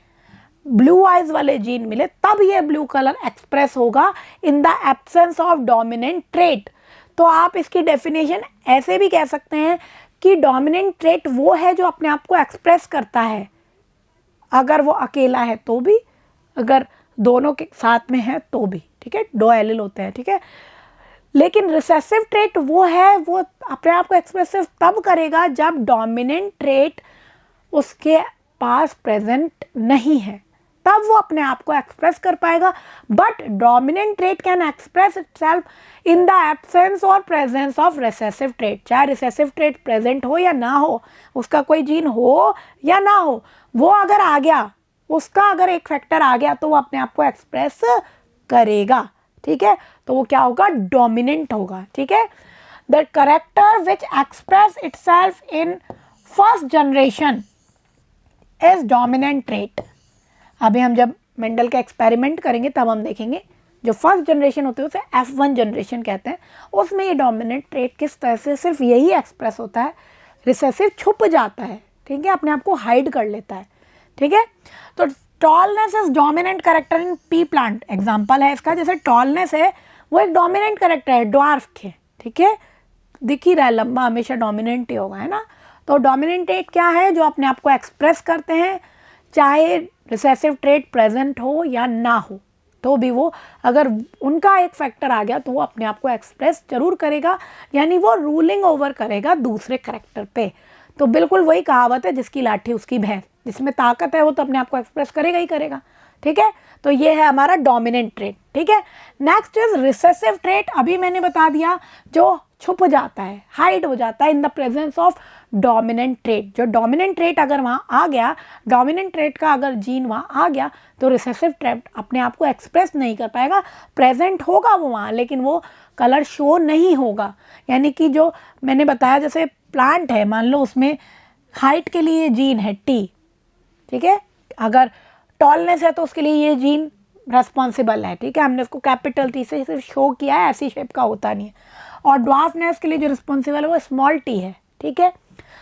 ब्लू आइज वाले जीन मिले तब ये ब्लू कलर एक्सप्रेस होगा in the absence of dominant trait. तो आप इसकी डेफिनेशन ऐसे भी कह सकते हैं कि डोमिनेंट ट्रेट वो है जो अपने आप को एक्सप्रेस करता है, अगर वो अकेला है तो भी, अगर दोनों के साथ में है तो भी, ठीक है, दो एलील होते हैं, ठीक है। लेकिन रिसेसिव ट्रेट वो है, वो अपने आप को एक्सप्रेसिव तब करेगा जब डोमिनेंट ट्रेट उसके पास प्रेजेंट नहीं है, तब वो अपने आप को एक्सप्रेस कर पाएगा। But dominant trait can express itself in the absence और प्रेजेंस ऑफ रिसेसिव ट्रेट, चाहे रिसेसिव ट्रेट प्रेजेंट हो या ना हो, उसका कोई जीन हो या ना हो, वो अगर आ गया, उसका अगर एक फैक्टर आ गया तो वो अपने आप को एक्सप्रेस करेगा, ठीक है, तो वो क्या होगा? डोमिनेंट होगा, ठीक है। The character which express itself in first generation is dominant trait. अभी हम जब मेंडल का एक्सपेरिमेंट करेंगे तब हम देखेंगे, जो फर्स्ट जनरेशन होती है उसे F1 जनरेशन कहते हैं, उसमें ये डोमिनेंट ट्रेट किस तरह से सिर्फ यही एक्सप्रेस होता है, रिसेसिव छुप जाता है, ठीक है, अपने आप को हाइड कर लेता है, ठीक है। तो tallness is dominant character in P plant, example है इसका, जैसे टॉलनेस है वो एक डोमिनेंट कैरेक्टर है ड्वार्फ के, ठीक है, दिख ही रहा है, लंबा हमेशा डोमिनेंट ही होगा, है ना। तो डोमिनेंट ट्रेट क्या है? जो अपने आप को एक्सप्रेस करते हैं, चाहे रिसेसिव ट्रेट प्रेजेंट हो या ना हो, तो भी वो अगर उनका एक फैक्टर आ गया तो वो अपने आप को एक्सप्रेस जरूर करेगा, यानी वो रूलिंग ओवर करेगा दूसरे कैरेक्टर पे। तो बिल्कुल वही कहावत है, जिसकी लाठी उसकी भैंस, जिसमें ताकत है वो तो अपने आप को एक्सप्रेस करेगा ही करेगा, ठीक है। तो ये है हमारा डोमिनेंट ट्रेट, ठीक है। नेक्स्ट इज रिसेसिव ट्रेट, अभी मैंने बता दिया, जो छुप जाता है, हाइड हो जाता है in the presence of dominant trait. जो डोमिनेंट ट्रेट अगर वहाँ आ गया, डोमिनेंट ट्रेट का अगर जीन वहाँ आ गया तो रिसेसिव ट्रेट अपने आप को एक्सप्रेस नहीं कर पाएगा, प्रेजेंट होगा वो वहाँ लेकिन वो कलर शो नहीं होगा। यानी कि जो मैंने बताया, जैसे प्लांट है, मान लो उसमें हाइट के लिए जीन है T, ठीक है, अगर टॉलनेस है तो उसके लिए ये जीन रेस्पॉन्सिबल है, ठीक है, हमने उसको कैपिटल T से सिर्फ शो किया है, ऐसी शेप का होता नहीं है। और ड्वार्फनेस के लिए जो रिस्पॉन्सिबल है वो स्मॉल t है, ठीक है।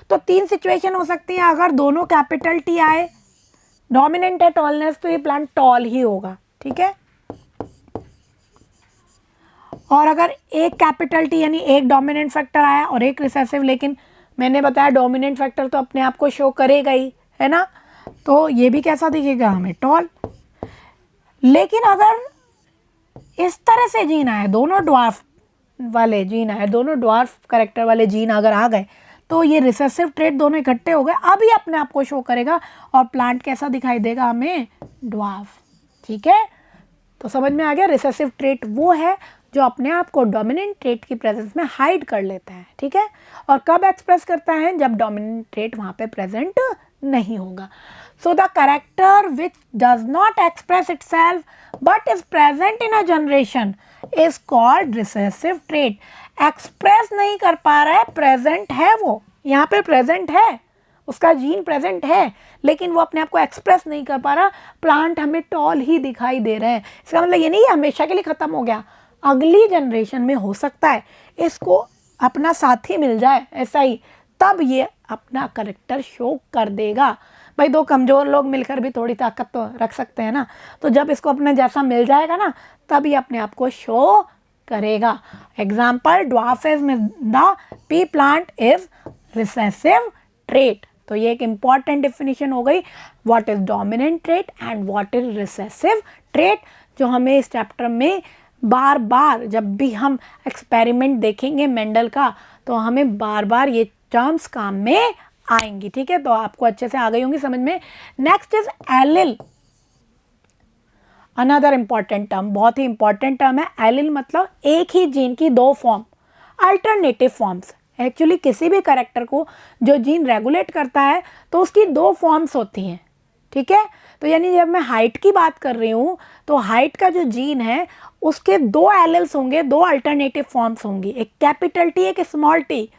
तो तीन सिचुएशन हो सकती है, अगर दोनों कैपिटल T आए, डोमिनेंट है टॉलनेस, तो ये प्लांट टॉल ही होगा, ठीक है। और अगर एक कैपिटल T यानी एक डोमिनेंट फैक्टर आया और एक रिसेसिव, लेकिन मैंने बताया डोमिनेंट फैक्टर तो अपने आप को शो करेगा ही, है ना, तो ये भी कैसा दिखेगा हमें? टॉल। लेकिन अगर इस तरह से जीन आए, दोनों ड्वार्फ वाले जीन आए, दोनों ड्वार्फ कैरेक्टर वाले जीन अगर आ गए, तो ये रिसेसिव ट्रेट दोनों इकट्ठे हो गए, अभी अपने आप को शो करेगा और प्लांट कैसा दिखाई देगा हमें? ड्वार्फ, ठीक है। तो समझ में आ गया, रिसेसिव ट्रेट वो है जो अपने आप को डोमिनेंट ट्रेट की प्रेजेंस में हाइड कर लेता है, ठीक है। और कब एक्सप्रेस करता है? जब डोमिनेंट ट्रेट वहाँ पे प्रेजेंट नहीं होगा। So the character which does not express itself but is present in a generation is called recessive trait. Express नहीं कर पा रहा है, प्रेजेंट है, वो यहाँ पे प्रेजेंट है, उसका जीन प्रेजेंट है, लेकिन वो अपने आप को एक्सप्रेस नहीं कर पा रहा, प्लांट हमें टॉल ही दिखाई दे रहे हैं। इसका मतलब ये नहीं है हमेशा के लिए ख़त्म हो गया, अगली जनरेशन में हो सकता है इसको अपना साथी मिल जाए, ऐसा ही, तब ये अपना कैरेक्टर शो कर देगा। भाई दो कमज़ोर लोग मिलकर भी थोड़ी ताकत तो रख सकते हैं ना, तो जब इसको अपने जैसा मिल जाएगा ना, तब ये अपने आप को शो करेगा। एग्जाम्पल, ड्वार्फिज्म में the P plant is recessive trait. तो ये एक इम्पॉर्टेंट डेफिनेशन हो गई, what is dominant trait and what is recessive trait, जो हमें इस चैप्टर में बार बार जब भी हम एक्सपेरिमेंट देखेंगे मेंडल का तो हमें बार बार ये टर्म्स काम में आएंगी, ठीक है। तो आपको अच्छे से आ गई होंगी समझ में। Next is allele, another important term, बहुत ही इंपॉर्टेंट टर्म है। एलिल मतलब एक ही जीन की दो फॉर्म, अल्टरनेटिव फॉर्म्स। एक्चुअली किसी भी कैरेक्टर को जो जीन रेगुलेट करता है तो उसकी दो फॉर्म्स होती हैं, ठीक है। तो यानी जब मैं हाइट की बात कर रही हूँ तो हाइट का जो जीन है उसके दो एलिल्स होंगे, दो अल्टरनेटिव फॉर्म्स होंगी, एक कैपिटल टी एक स्मॉल टी।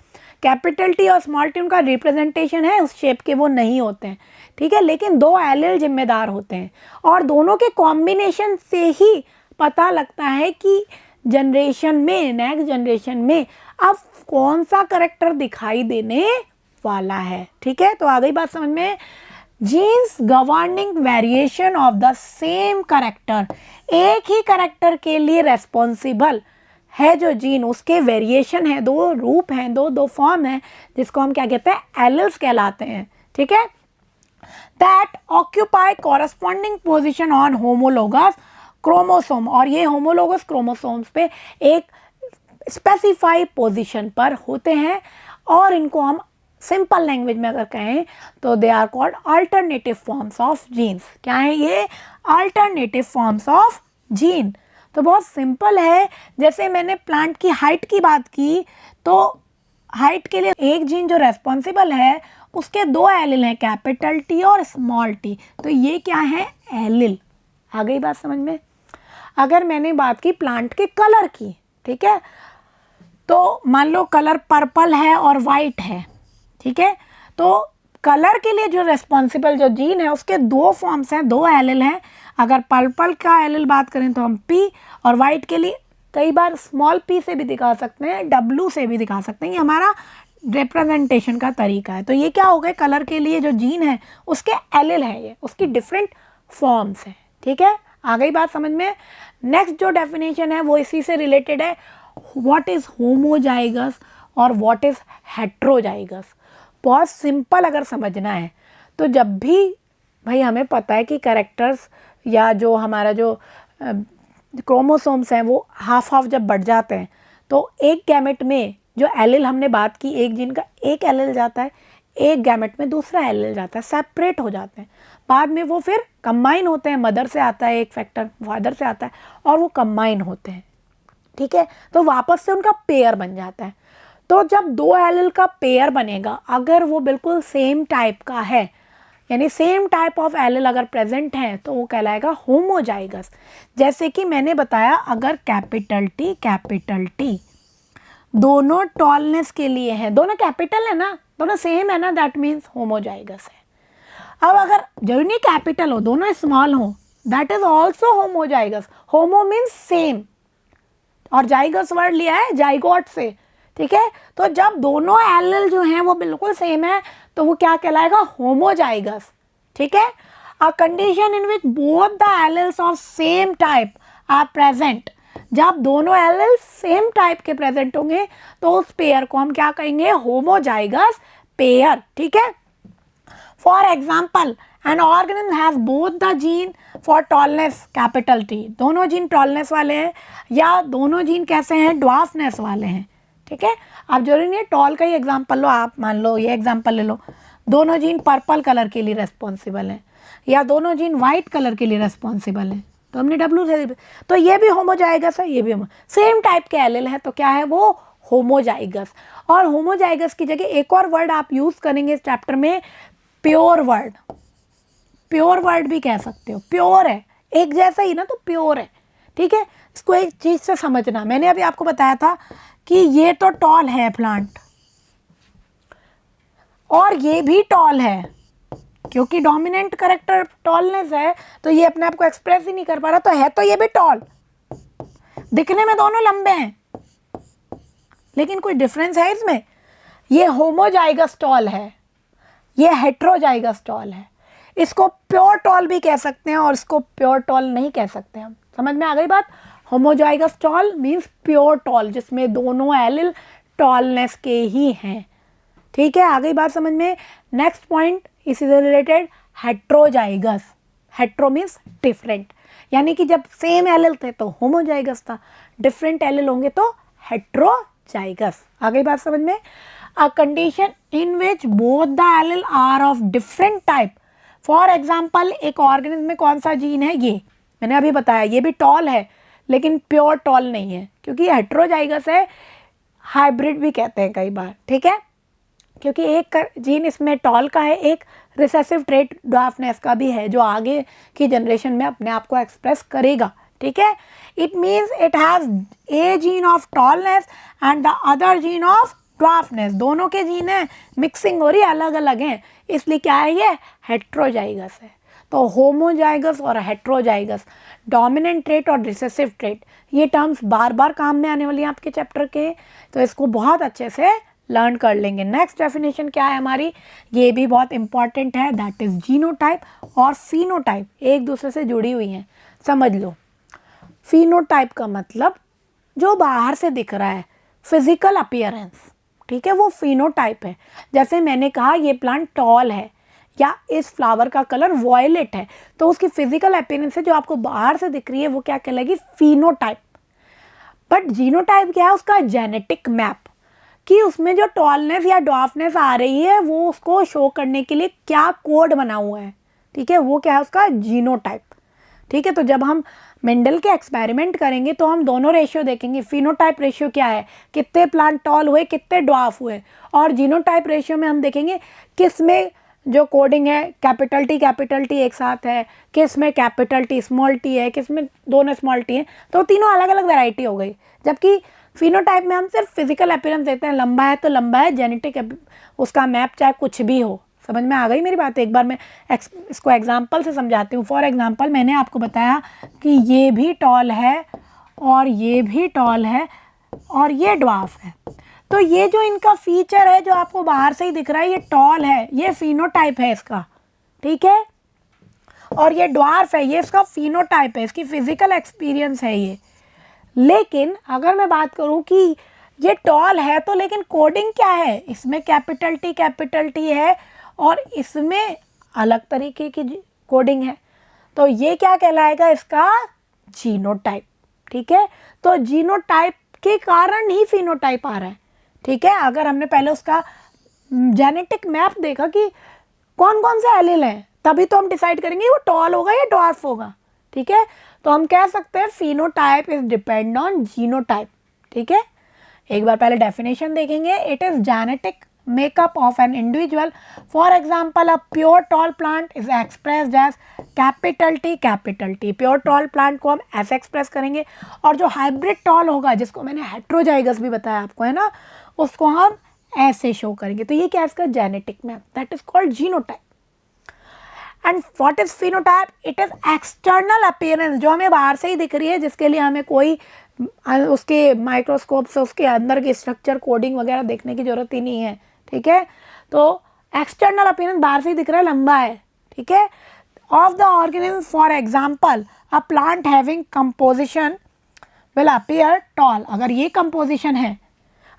कैपिटल टी और स्मॉल टी उनका रिप्रेजेंटेशन है उस शेप के, वो नहीं होते हैं, ठीक है, लेकिन दो एलिल जिम्मेदार होते हैं और दोनों के कॉम्बिनेशन से ही पता लगता है कि जनरेशन में, नेक्स्ट जनरेशन में अब कौन सा करेक्टर दिखाई देने वाला है, ठीक है। तो आ गई बात समझ में। Genes governing variation of the same character, एक ही करेक्टर के लिए रेस्पॉन्सिबल है जो जीन, उसके वेरिएशन है, दो रूप हैं, दो फॉर्म है, जिसको हम क्या कहते हैं, एलिल्स कहलाते हैं, ठीक है। That occupy corresponding position on homologous chromosome, और ये होमोलोगस क्रोमोसोम्स पे एक स्पेसिफाई पोजीशन पर होते हैं और इनको हम सिंपल लैंग्वेज में अगर कहें तो they are called alternative forms of genes. क्या है ये? Alternative forms of gene. तो बहुत सिंपल है, जैसे मैंने प्लांट की हाइट की बात की तो हाइट के लिए एक जीन जो रेस्पॉन्सिबल है उसके दो एलिल हैं, कैपिटल टी और स्मॉल टी। तो ये क्या है? एलिल। आ गई बात समझ में। अगर मैंने बात की प्लांट के कलर की, ठीक है, तो मान लो कलर पर्पल है और वाइट है, ठीक है, तो कलर के लिए जो रेस्पॉन्सिबल जो जीन है उसके दो फॉर्म्स हैं, दो एलिल हैं। अगर पर्पल का एलिल बात करें तो हम पी, और वाइट के लिए कई बार स्मॉल पी से भी दिखा सकते हैं, डब्ल्यू से भी दिखा सकते हैं, ये हमारा रिप्रेजेंटेशन का तरीका है। तो ये क्या हो गए, कलर के लिए जो जीन है उसके एलिल है, ये उसकी डिफरेंट फॉर्म्स हैं, ठीक है। आ गई बात समझ में। नेक्स्ट जो डेफिनेशन है वो इसी से रिलेटेड है, व्हाट इज होमोजाइगस और व्हाट इज हेट्रोजाइगस। बहुत सिंपल अगर समझना है तो जब भी भाई हमें पता है कि कैरेक्टर्स या जो हमारा जो क्रोमोसोम्स हैं वो हाफ हाफ जब बढ़ जाते हैं तो एक गैमेट में जो एलिल हमने बात की, एक जीन का एक एलिल जाता है, एक गैमेट में दूसरा एलिल जाता है, सेपरेट हो जाते हैं, बाद में वो फिर कंबाइन होते हैं, मदर से आता है एक फैक्टर, फादर से आता है और वो कंबाइन होते हैं, ठीक है, तो वापस से उनका पेयर बन जाता है। तो जब दो एलिल का पेयर बनेगा, अगर वो बिल्कुल सेम टाइप का है, यानी सेम टाइप ऑफ एलिल अगर प्रेजेंट है तो वो कहलाएगा होमोजाइगस। जैसे कि मैंने बताया, अगर कैपिटल टी दोनों टॉलनेस के लिए है, दोनों कैपिटल है ना, दोनों सेम है ना, दैट मीन्स होमोजाइगस है। अब अगर जरूरी नहीं कैपिटल हो, दोनों स्मॉल हो, that is also homozygous. Homo means same और जाइगस वर्ड लिया है जाइगोट से, ठीक है। तो जब दोनों एलिल जो हैं वो बिल्कुल सेम है तो वो क्या कहलाएगा? होमोजाइगस, ठीक है। A condition in which both the alleles of same type are present, जब दोनों एलिल्स सेम टाइप के प्रेजेंट होंगे तो उस पेयर को हम क्या कहेंगे? होमोजाइगस पेयर, ठीक है। For example, an organism has both the gene for tallness, capital T, दोनों जीन टॉलनेस वाले हैं, या दोनों जीन कैसे हैं? ड्वार्फनेस वाले हैं, ठीक है। आप जरूरी नहीं है टॉल का ही एग्जाम्पल लो, आप मान लो ये एग्जाम्पल ले लो, दोनों जीन पर्पल कलर के लिए रेस्पॉन्सिबल हैं या दोनों जीन वाइट कलर के लिए रेस्पॉन्सिबल हैं, तो हमने डब्ल्यू से, तो ये भी होमोजाइगस है, ये भी सेम टाइप के एलिल है, तो क्या है वो? होमोजाइगस। और होमोजाइगस की जगह एक और वर्ड आप यूज करेंगे इस चैप्टर में, प्योर वर्ड। प्योर वर्ड भी कह सकते हो, प्योर है, एक जैसा ही ना, तो प्योर है, ठीक है। इसको एक चीज से समझना, मैंने अभी आपको बताया था कि ये तो टॉल है प्लांट और ये भी टॉल है, क्योंकि डोमिनेंट कैरेक्टर टॉलनेस है तो ये अपने आप को एक्सप्रेस ही नहीं कर पा रहा, तो है तो ये भी टॉल, दिखने में दोनों लंबे हैं लेकिन कोई डिफरेंस है इसमें? ये होमोजाइगस टॉल है, ये हेट्रोजाइगस टॉल है। इसको प्योर टॉल भी कह सकते हैं और इसको प्योर टॉल नहीं कह सकते हम। समझ में आ गई बात? Homozygous tall means pure tall, जिसमें दोनों एलिल टॉलनेस के ही हैं, ठीक है। आ गई बात समझ में। नेक्स्ट पॉइंट इसी से related, heterozygous. Hetero means different, यानी कि जब सेम एलिल थे तो होमोजाइगस था, डिफरेंट एलिल होंगे तो हेट्रोजाइगस। आ गई बात समझ में? A condition in which both the allele are of different type. For example एक ऑर्गेनिज्म में कौन सा जीन है, ये मैंने अभी बताया, ये भी टॉल है लेकिन प्योर टॉल नहीं है क्योंकि हेट्रोजाइगस है, हाइब्रिड भी कहते हैं कई बार, ठीक है, क्योंकि एक जीन इसमें टॉल का है, एक रिसेसिव ट्रेट ड्वार्फनेस का भी है जो आगे की जनरेशन में अपने आप को एक्सप्रेस करेगा, ठीक है। It means it has a gene of tallness and the other gene of dwarfness, दोनों के जीन है, मिक्सिंग हो रही है, अलग अलग हैं, इसलिए क्या है, ये हेट्रोजाइगस है। तो होमोजाइगस और हेट्रोजाइगस, डोमिनेंट ट्रेट और रिसेसिव ट्रेट, ये टर्म्स बार बार काम में आने वाली हैं आपके चैप्टर के, तो इसको बहुत अच्छे से लर्न कर लेंगे। नेक्स्ट डेफिनेशन क्या है हमारी, ये भी बहुत इंपॉर्टेंट है, दैट इज जीनोटाइप और फिनोटाइप, एक दूसरे से जुड़ी हुई हैं, समझ लो। फिनोटाइप का मतलब जो बाहर से दिख रहा है, फिजिकल अपीयरेंस, ठीक है, वो फिनोटाइप है। जैसे मैंने कहा ये प्लांट टॉल है या इस फ्लावर का कलर वॉयलेट है, तो उसकी फिजिकल अपीयरेंस है जो आपको बाहर से दिख रही है वो क्या कहलाएगी, फिनोटाइप। बट जीनोटाइप क्या है, उसका जेनेटिक मैप, कि उसमें जो टॉलनेस या ड्वार्फनेस आ रही है वो उसको शो करने के लिए क्या कोड बना हुआ है, ठीक है, वो क्या है उसका जीनोटाइप, ठीक है। तो जब हम मेंडल के एक्सपेरिमेंट करेंगे तो हम दोनों रेशियो देखेंगे, फिनोटाइप रेशियो क्या है, कितने प्लांट टॉल हुए, कितने ड्वार्फ हुए, और जीनोटाइप रेशियो में हम देखेंगे किस में जो कोडिंग है कैपिटल टी एक साथ है, किस में कैपिटल टी स्मॉल टी है, किस में दोनों स्मॉल टी है, तो तीनों अलग अलग वैरायटी हो गई। जबकि फिनोटाइप में हम सिर्फ फिजिकल अपीयरेंस देते हैं, लंबा है तो लंबा है, जेनेटिक उसका मैप चाहे कुछ भी हो। समझ में आ गई मेरी बात? एक बार मैं इसको एग्जांपल से समझाती हूँ। फॉर एग्जांपल मैंने आपको बताया कि ये भी टॉल है और ये भी टॉल है और ये ड्वार्फ है, तो ये जो इनका फीचर है जो आपको बाहर से ही दिख रहा है, ये टॉल है, ये फिनोटाइप है इसका, ठीक है, और ये ड्वार्फ है, ये इसका फिनोटाइप है, इसकी फिजिकल एक्सपीरियंस है ये। लेकिन अगर मैं बात करूं कि ये टॉल है तो लेकिन कोडिंग क्या है, इसमें कैपिटल टी है और इसमें अलग तरीके की कोडिंग है, तो ये क्या कहलाएगा, इसका जीनोटाइप, ठीक है। तो जीनोटाइप के कारण ही फिनोटाइप आ रहा है, ठीक है। अगर हमने पहले उसका जेनेटिक मैप देखा कि कौन कौन से एलील हैं, तभी तो हम डिसाइड करेंगे वो टॉल होगा या ड्वार्फ होगा, ठीक है। तो हम कह सकते हैं phenotype is depend on genotype, ठीक है। एक बार पहले डेफिनेशन देखेंगे, it is genetic makeup of an individual. For example, a pure tall plant is expressed as capital T. Pure tall plant को हम ऐसे एक्सप्रेस करेंगे, और जो हाइब्रिड टॉल होगा जिसको मैंने हेट्रोजाइगस भी बताया आपको, है ना, उसको हम ऐसे शो करेंगे। तो ये क्या है, इसका genetic map, that is called genotype. And what is phenotype, it is external appearance, जो हमें बाहर से ही दिख रही है, जिसके लिए हमें कोई उसके माइक्रोस्कोप से उसके अंदर की स्ट्रक्चर कोडिंग वगैरह देखने की जरूरत ही नहीं है, ठीक है। तो एक्सटर्नल अपीयरेंस बाहर से ही दिख रहा है, लंबा है, ठीक है, of the organism. For example a plant having composition will appear tall, अगर ये कंपोजिशन है,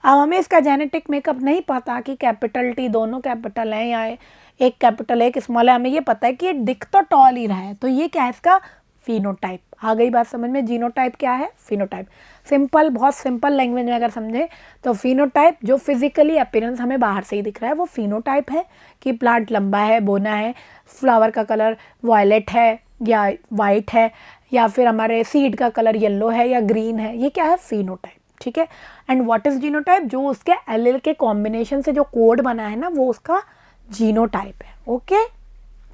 अब हमें इसका जेनेटिक मेकअप नहीं पता कि कैपिटल टी दोनों कैपिटल हैं या एक कैपिटल एक स्मॉल है, हमें ये पता है कि ये दिख तो टॉल ही रहा है, तो ये क्या है, इसका फिनोटाइप। आ गई बात समझ में? जीनोटाइप क्या है, फिनोटाइप। सिंपल, बहुत सिंपल लैंग्वेज में अगर समझे तो फिनोटाइप जो फिजिकली अपीयरेंस हमें बाहर से ही दिख रहा है वो फिनोटाइप है, कि प्लांट लंबा है, बोना है, फ्लावर का कलर वायलेट है या वाइट है, या फिर हमारे सीड का कलर येलो है या ग्रीन है, ये क्या है, फिनोटाइप, ठीक है। एंड व्हाट इज जीनोटाइप, जो उसके एलील के कॉम्बिनेशन से जो कोड बना है ना, वो उसका जीनोटाइप है, ओके।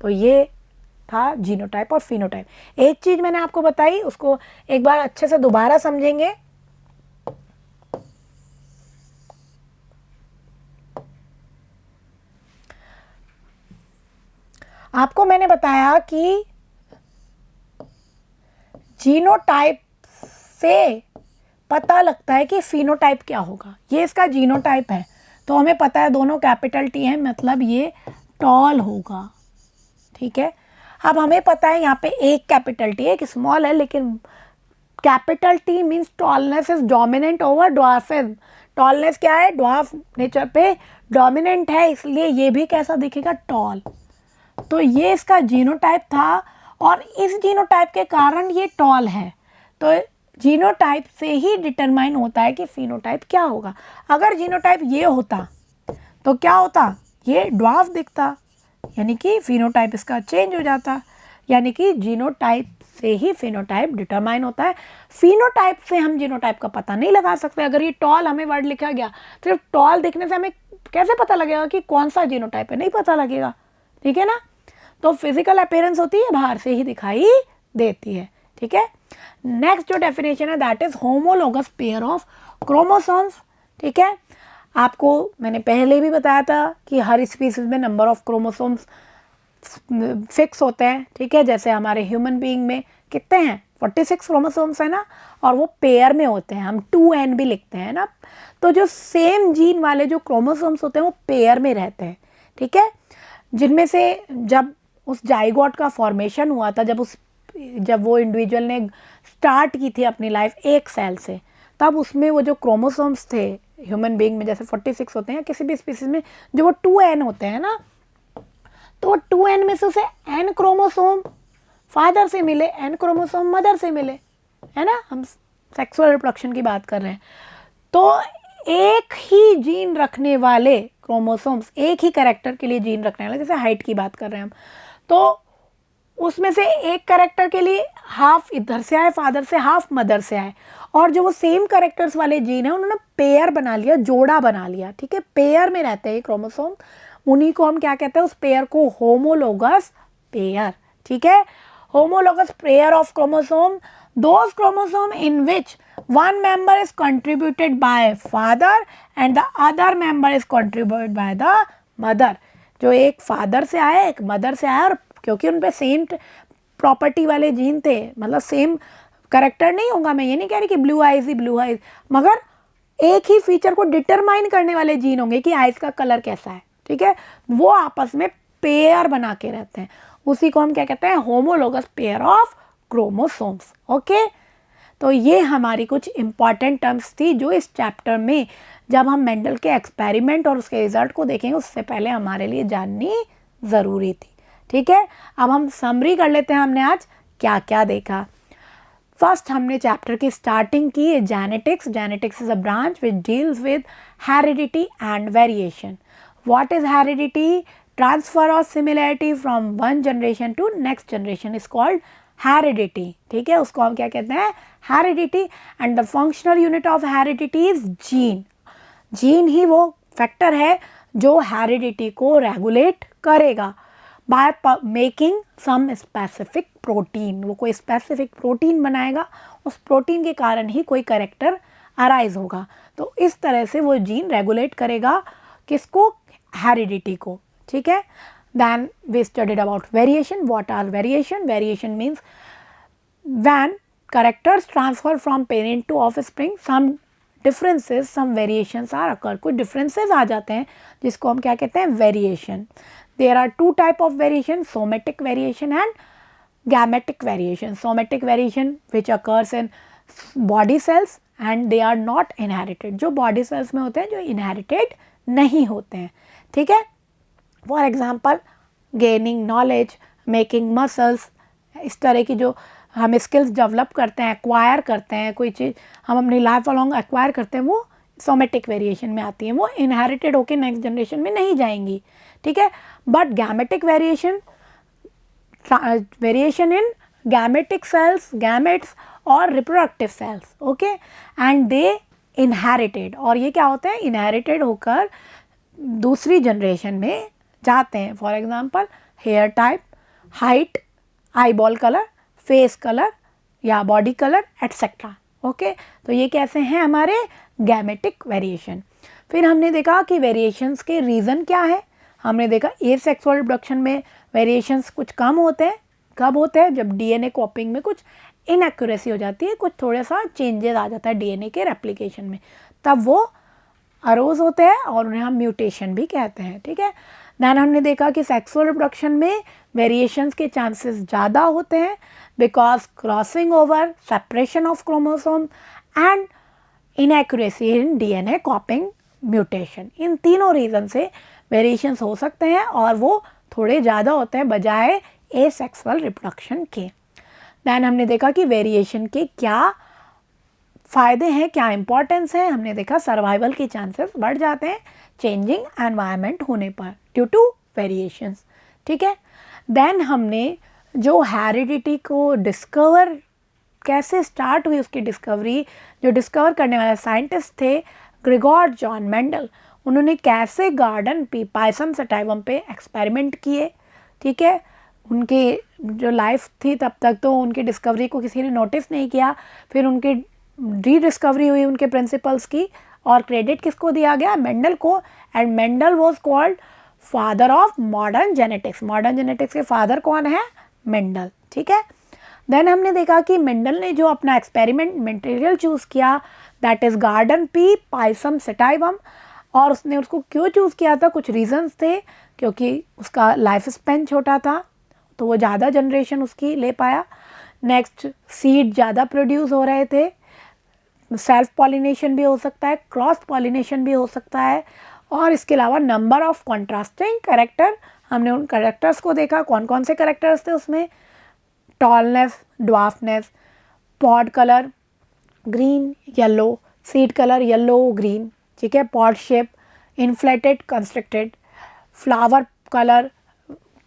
तो ये था जीनोटाइप और फिनोटाइप। एक चीज मैंने आपको बताई, उसको एक बार अच्छे से दोबारा समझेंगे। आपको मैंने बताया कि जीनोटाइप से पता लगता है कि फिनोटाइप क्या होगा। ये इसका जीनोटाइप है, तो हमें पता है दोनों कैपिटल टी है, मतलब ये टॉल होगा, ठीक है। अब हमें पता है यहाँ पे एक कैपिटल टी है, एक स्मॉल है, लेकिन capital T means tallness is dominant over dwarfism. Tallness क्या है, ड्वार्फ नेचर पे डोमिनेंट है, इसलिए ये भी कैसा दिखेगा, टॉल। तो ये इसका जीनोटाइप था, और इस जीनोटाइप के कारण ये टॉल है। तो जीनोटाइप से ही डिटरमाइन होता है कि फिनोटाइप क्या होगा। अगर जीनोटाइप ये होता तो क्या होता, ये ड्वार्फ दिखता, यानी कि फिनोटाइप इसका चेंज हो जाता। यानी कि जीनोटाइप से ही फिनोटाइप डिटरमाइन होता है। फिनोटाइप से हम जीनोटाइप का पता नहीं लगा सकते। अगर ये टॉल हमें वर्ड लिखा गया, सिर्फ टॉल दिखने से हमें कैसे पता लगेगा कि कौन सा जीनोटाइप है, नहीं पता लगेगा, ठीक है ना। तो फिजिकल अपीयरेंस होती है, बाहर से ही दिखाई देती है, ठीक है। नेक्स्ट जो डेफिनेशन है that is homologous pair of chromosomes, ठीक है। आपको मैंने पहले भी बताया था कि हर स्पीसीज में नंबर ऑफ क्रोमोसोम्स फिक्स होते हैं, ठीक है। जैसे हमारे ह्यूमन बीइंग में कितने हैं, 46 क्रोमोसोम्स है ना, और वो पेयर में होते हैं, हम 2n भी लिखते हैं ना। तो जो सेम जीन वाले जो क्रोमोसोम्स होते हैं वो पेयर में रहते हैं, ठीक है। जिनमें से जब उस जाइगोट का फॉर्मेशन हुआ था, जब वो इंडिविजुअल ने स्टार्ट की थी अपनी लाइफ एक सेल से, तब उसमें वो जो क्रोमोसोम्स थे ह्यूमन बीइंग में, जैसे 46 होते हैं, किसी भी स्पीसीज में जो वो 2n होते हैं ना, तो 2n में से उसे n क्रोमोसोम फादर से मिले, n क्रोमोसोम मदर से मिले, है ना। हम सेक्सुअल रिप्रोडक्शन की बात कर रहे हैं। तो एक ही जीन रखने वाले क्रोमोसोम्स, एक ही कैरेक्टर के लिए जीन रखने वाले, जैसे हाइट की बात कर रहे हैं हम, तो उसमें से एक कैरेक्टर के लिए हाफ इधर से आए फादर से, हाफ मदर से आए, और जो वो सेम कैरेक्टर्स वाले जीन है उन्होंने पेयर बना लिया, जोड़ा बना लिया, ठीक है। पेयर में रहते हैं ये क्रोमोसोम, उन्हीं को हम क्या कहते हैं, उस पेयर को होमोलोगस पेयर, ठीक है। Homologous pair of chromosome, those chromosome in which one member is contributed by father and the other member is contributed by the mother। जो एक फादर से आया, एक मदर से आया, और क्योंकि उन पे सेम प्रॉपर्टी वाले जीन थे, मतलब सेम करेक्टर नहीं होगा, मैं ये नहीं कह रही कि ब्लू आइज ही ब्लू आइज, मगर एक ही फीचर को डिटरमाइन करने वाले जीन होंगे कि आइज का कलर कैसा है, ठीक है। वो आपस में पेयर बना के रहते हैं, उसी को हम क्या कहते हैं, homologous pair of chromosomes, okay. तो ये हमारी कुछ इंपॉर्टेंट टर्म्स थी जो इस चैप्टर में, जब हम मेंडल के एक्सपेरिमेंट और उसके रिजल्ट को देखेंगे उससे पहले हमारे लिए जाननी ज़रूरी थी, ठीक है। अब हम समरी कर लेते हैं, हमने आज क्या क्या देखा। फर्स्ट हमने चैप्टर की स्टार्टिंग की है genetics. Genetics is a branch which deals with heredity and variation. What is heredity? Transfer of similarity from one generation to next generation is called heredity, ठीक है। उसको हम क्या कहते हैं, heredity. And the functional unit of heredity is gene. Gene ही वो factor है जो हेरिडिटी को रेगुलेट करेगा by making some specific protein. वो कोई स्पेसिफिक प्रोटीन बनाएगा, उस प्रोटीन के कारण ही कोई कैरेक्टर अराइज होगा। तो इस तरह से वो जीन रेगुलेट करेगा किसको, हेरिडिटी को, ठीक है। Then we studied about variation. What are variation? Variation means when characters transfer from parent to offspring, some differences, some variations are occur. कुछ differences आ जाते हैं जिसको हम क्या कहते हैं, variation. There are two type of variation, somatic variation and gametic variation. Somatic variation which occurs in body cells and they are not inherited. जो body cells में होते हैं, जो inherited नहीं होते हैं, ठीक है। For example gaining knowledge, making muscles, इस तरह की जो हम स्किल्स डेवलप करते हैं, एक्वायर करते हैं, कोई चीज़ हम अपनी लाइफ अलॉन्ग एक्वायर करते हैं, वो सोमेटिक वेरिएशन में आती है, वो इनहेरिटेड होकर नेक्स्ट जनरेशन में नहीं जाएंगी, ठीक है। But gametic variation, variation in gametic cells, gametes और reproductive cells, okay, and they inherited, और ये क्या होते हैं, इनहेरिटेड होकर दूसरी जनरेशन में जाते हैं। For example hair type, height, eyeball colour, face colour या बॉडी कलर एटसेट्रा, ओके। तो ये कैसे हैं हमारे गैमेटिक वेरिएशन। फिर हमने देखा कि वेरिएशंस के रीज़न क्या है। हमने देखा एसेक्सुअल रिप्रोडक्शन में वेरिएशंस कुछ कम होते हैं। कब होते हैं? जब डीएनए कॉपिंग में कुछ इनएक्यूरेसी हो जाती है, कुछ थोड़ा सा चेंजेस आ जाता है डीएनए के रेप्लिकेशन में, तब वो अरोज होते हैं और उन्हें हम म्यूटेशन भी कहते हैं, ठीक है। दैन हमने देखा कि सेक्सुअल रिप्रोडक्शन में वेरिएशंस के चांसेस ज़्यादा होते हैं because crossing over, separation of chromosome and inaccuracy in DNA copying mutation. इन तीनों रीज़न से वेरिएशंस हो सकते हैं और वो थोड़े ज़्यादा होते हैं बजाय एसेक्सुअल रिप्रोडक्शन के। देन हमने देखा कि वेरिएशन के क्या फ़ायदे हैं, क्या इंपॉर्टेंस है। हमने देखा सर्वाइवल के चांसेस बढ़ जाते हैं चेंजिंग एनवायरनमेंट होने पर ड्यू टू वेरिएशंस, ठीक है। देन हमने जो हेरिडिटी को डिस्कवर कैसे स्टार्ट हुई, उसकी डिस्कवरी, जो डिस्कवर करने वाले साइंटिस्ट थे ग्रेगोर जॉन मेंडल, उन्होंने कैसे गार्डन पी पाइसम सटाइवम पे एक्सपेरिमेंट किए, ठीक है। उनकी जो लाइफ थी तब तक तो उनकी डिस्कवरी को किसी ने नोटिस नहीं किया, फिर उनकी रीडिस्कवरी हुई उनके प्रिंसिपल्स की, और क्रेडिट किसको दिया गया, मेंडल को। And Mendel was called father of modern genetics. Modern genetics के फादर कौन है, मेंडल, ठीक है। देन हमने देखा कि मेंडल ने जो अपना एक्सपेरिमेंट मटेरियल चूज़ किया that is garden pea Pisum sativum, और उसने उसको क्यों चूज़ किया था, कुछ रीजंस थे, क्योंकि उसका लाइफ स्पेन छोटा था तो वो ज़्यादा जनरेशन उसकी ले पाया। नेक्स्ट, सीड ज़्यादा प्रोड्यूस हो रहे थे, सेल्फ पॉलिनेशन भी हो सकता है, क्रॉस पॉलिनेशन भी हो सकता है, और इसके अलावा नंबर ऑफ कॉन्ट्रास्टिंग कैरेक्टर, हमने उन कैरेक्टर्स को देखा, कौन कौन से कैरेक्टर्स थे उसमें, tallness, dwarfness, pod colour green yellow, seed colour yellow green, ठीक है, pod shape, inflated constructed, flower colour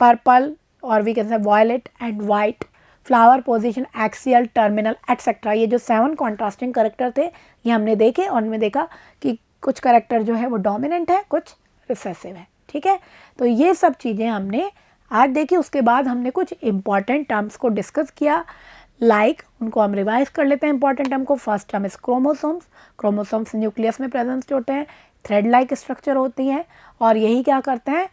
purple और we can say violet and white, flower position axial, terminal etcetera. ये जो 7 कॉन्ट्रास्टिंग कैरेक्टर थे ये हमने देखे, और उनमें देखा कि कुछ कैरेक्टर जो है वो डोमिनेंट है, कुछ रिसेसिव है, ठीक है। तो ये सब चीज़ें हमने आज देखी। उसके बाद हमने कुछ इंपॉर्टेंट टर्म्स को डिस्कस किया, लाइक उनको हम रिवाइज कर लेते हैं इंपॉर्टेंट टर्म को। First term is chromosomes. Chromosomes nucleus में प्रेजेंट होते हैं, थ्रेड लाइक स्ट्रक्चर होती हैं, और यही क्या करते हैं,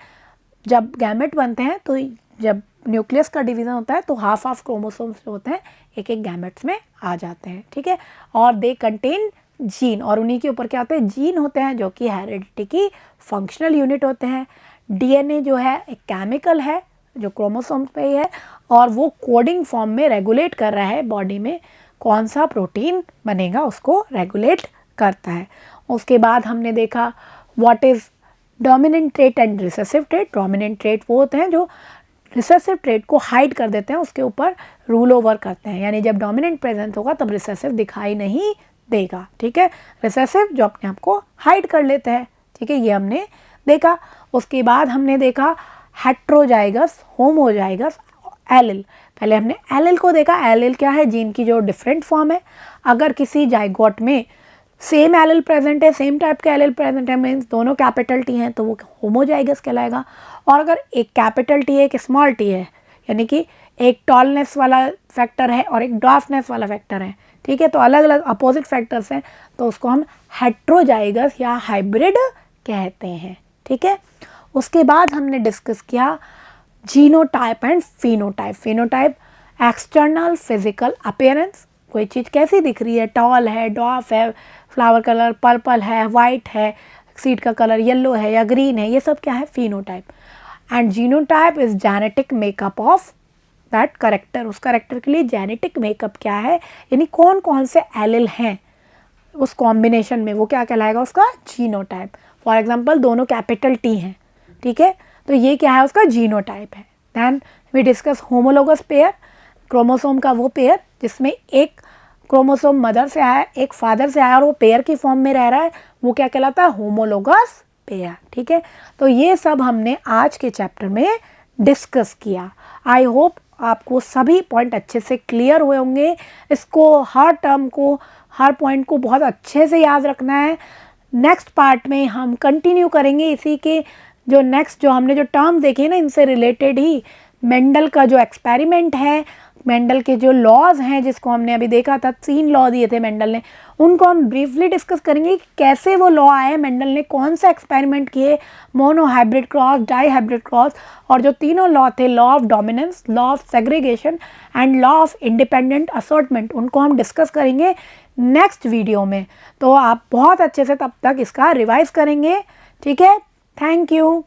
जब गैमेट बनते हैं तो जब न्यूक्लियस का डिवीज़न होता है तो हाफ ऑफ क्रोमोसोम्स जो होते हैं एक एक गैमेट्स में आ जाते हैं, ठीक है। और दे कंटेन जीन, और उन्हीं के ऊपर क्या होते हैं, जीन होते हैं, जो कि हेरिडिटी की फंक्शनल यूनिट होते हैं। डीएनए जो है एक केमिकल है जो क्रोमोसोम्स पे ही है, और वो कोडिंग फॉर्म में रेगुलेट कर रहा है बॉडी में कौन सा प्रोटीन बनेगा, उसको रेगुलेट करता है। उसके बाद हमने देखा what is dominant trait and recessive trait. Dominant trait वो होते हैं जो रिसेसिव ट्रेट को हाइड कर देते हैं, उसके ऊपर रूल ओवर करते हैं, यानी जब डोमिनेंट प्रेजेंट होगा तब रिसेसिव दिखाई नहीं देगा, ठीक है। रिसेसिव जो अपने आप को हाइड कर लेते हैं, ठीक है, ये हमने देखा। उसके बाद हमने देखा हेट्रोजाइगस, होमोजाइगस, एलिल। पहले हमने एलिल को देखा। एलिल क्या है, जीन की जो डिफरेंट फॉर्म है। अगर किसी जाइगोट में सेम एलिल प्रेजेंट है, सेम टाइप का एलिल प्रेजेंट है, मीन्स दोनों कैपिटल टी हैं, तो वो होमोजाइगस कहलाएगा। और अगर एक कैपिटल टी है, एक स्मॉल टी है, यानी कि एक टॉलनेस वाला फैक्टर है और एक ड्वार्फनेस वाला फैक्टर है, ठीक है, तो अलग अलग अपोजिट फैक्टर्स हैं, तो उसको हम हेट्रोजाइगस या हाइब्रिड कहते हैं, ठीक है। उसके बाद हमने डिस्कस किया genotype and phenotype. Phenotype external physical appearance, कोई चीज़ कैसी दिख रही है, टॉल है, डॉफ है, फ्लावर कलर पर्पल है, वाइट है, सीड का कलर येलो है या ग्रीन है, ये सब क्या है, phenotype. And genotype is genetic makeup of that character. उस करेक्टर के लिए जेनेटिक मेकअप क्या है, यानी कौन कौन से एलिल हैं उस कॉम्बिनेशन में, वो क्या कहलाएगा, उसका जीनोटाइप। फॉर एग्जांपल दोनों कैपिटल टी हैं, ठीक है, तो ये क्या है, उसका जीनोटाइप है। Then we discuss homologous pair, chromosome का वो पेयर जिसमें एक क्रोमोसोम मदर से आया, एक फादर से आया, और वो पेयर की फॉर्म में रह रहा है, वो क्या कहलाता है, होमोलोगस पेयर, ठीक है। तो ये सब हमने आज के चैप्टर में डिस्कस किया। आई होप आपको सभी पॉइंट अच्छे से क्लियर हुए होंगे। इसको हर टर्म को, हर पॉइंट को बहुत अच्छे से याद रखना है। नेक्स्ट पार्ट में हम कंटिन्यू करेंगे इसी के जो नेक्स्ट जो हमने जो टर्म देखे ना, इनसे रिलेटेड ही मेंडल का जो एक्सपेरिमेंट है, मेंडल के जो लॉज हैं जिसको हमने अभी देखा था, 3 लॉ दिए थे मेंडल ने, उनको हम ब्रीफली डिस्कस करेंगे कि कैसे वो लॉ आए, मेंडल ने कौन सा एक्सपेरिमेंट किए, monohybrid cross, dihybrid cross, और जो तीनों लॉ थे, law of dominance, law of segregation and law of independent assortment, उनको हम डिस्कस करेंगे नेक्स्ट वीडियो में। तो आप बहुत अच्छे से तब तक इसका रिवाइज करेंगे, ठीक है। Thank you.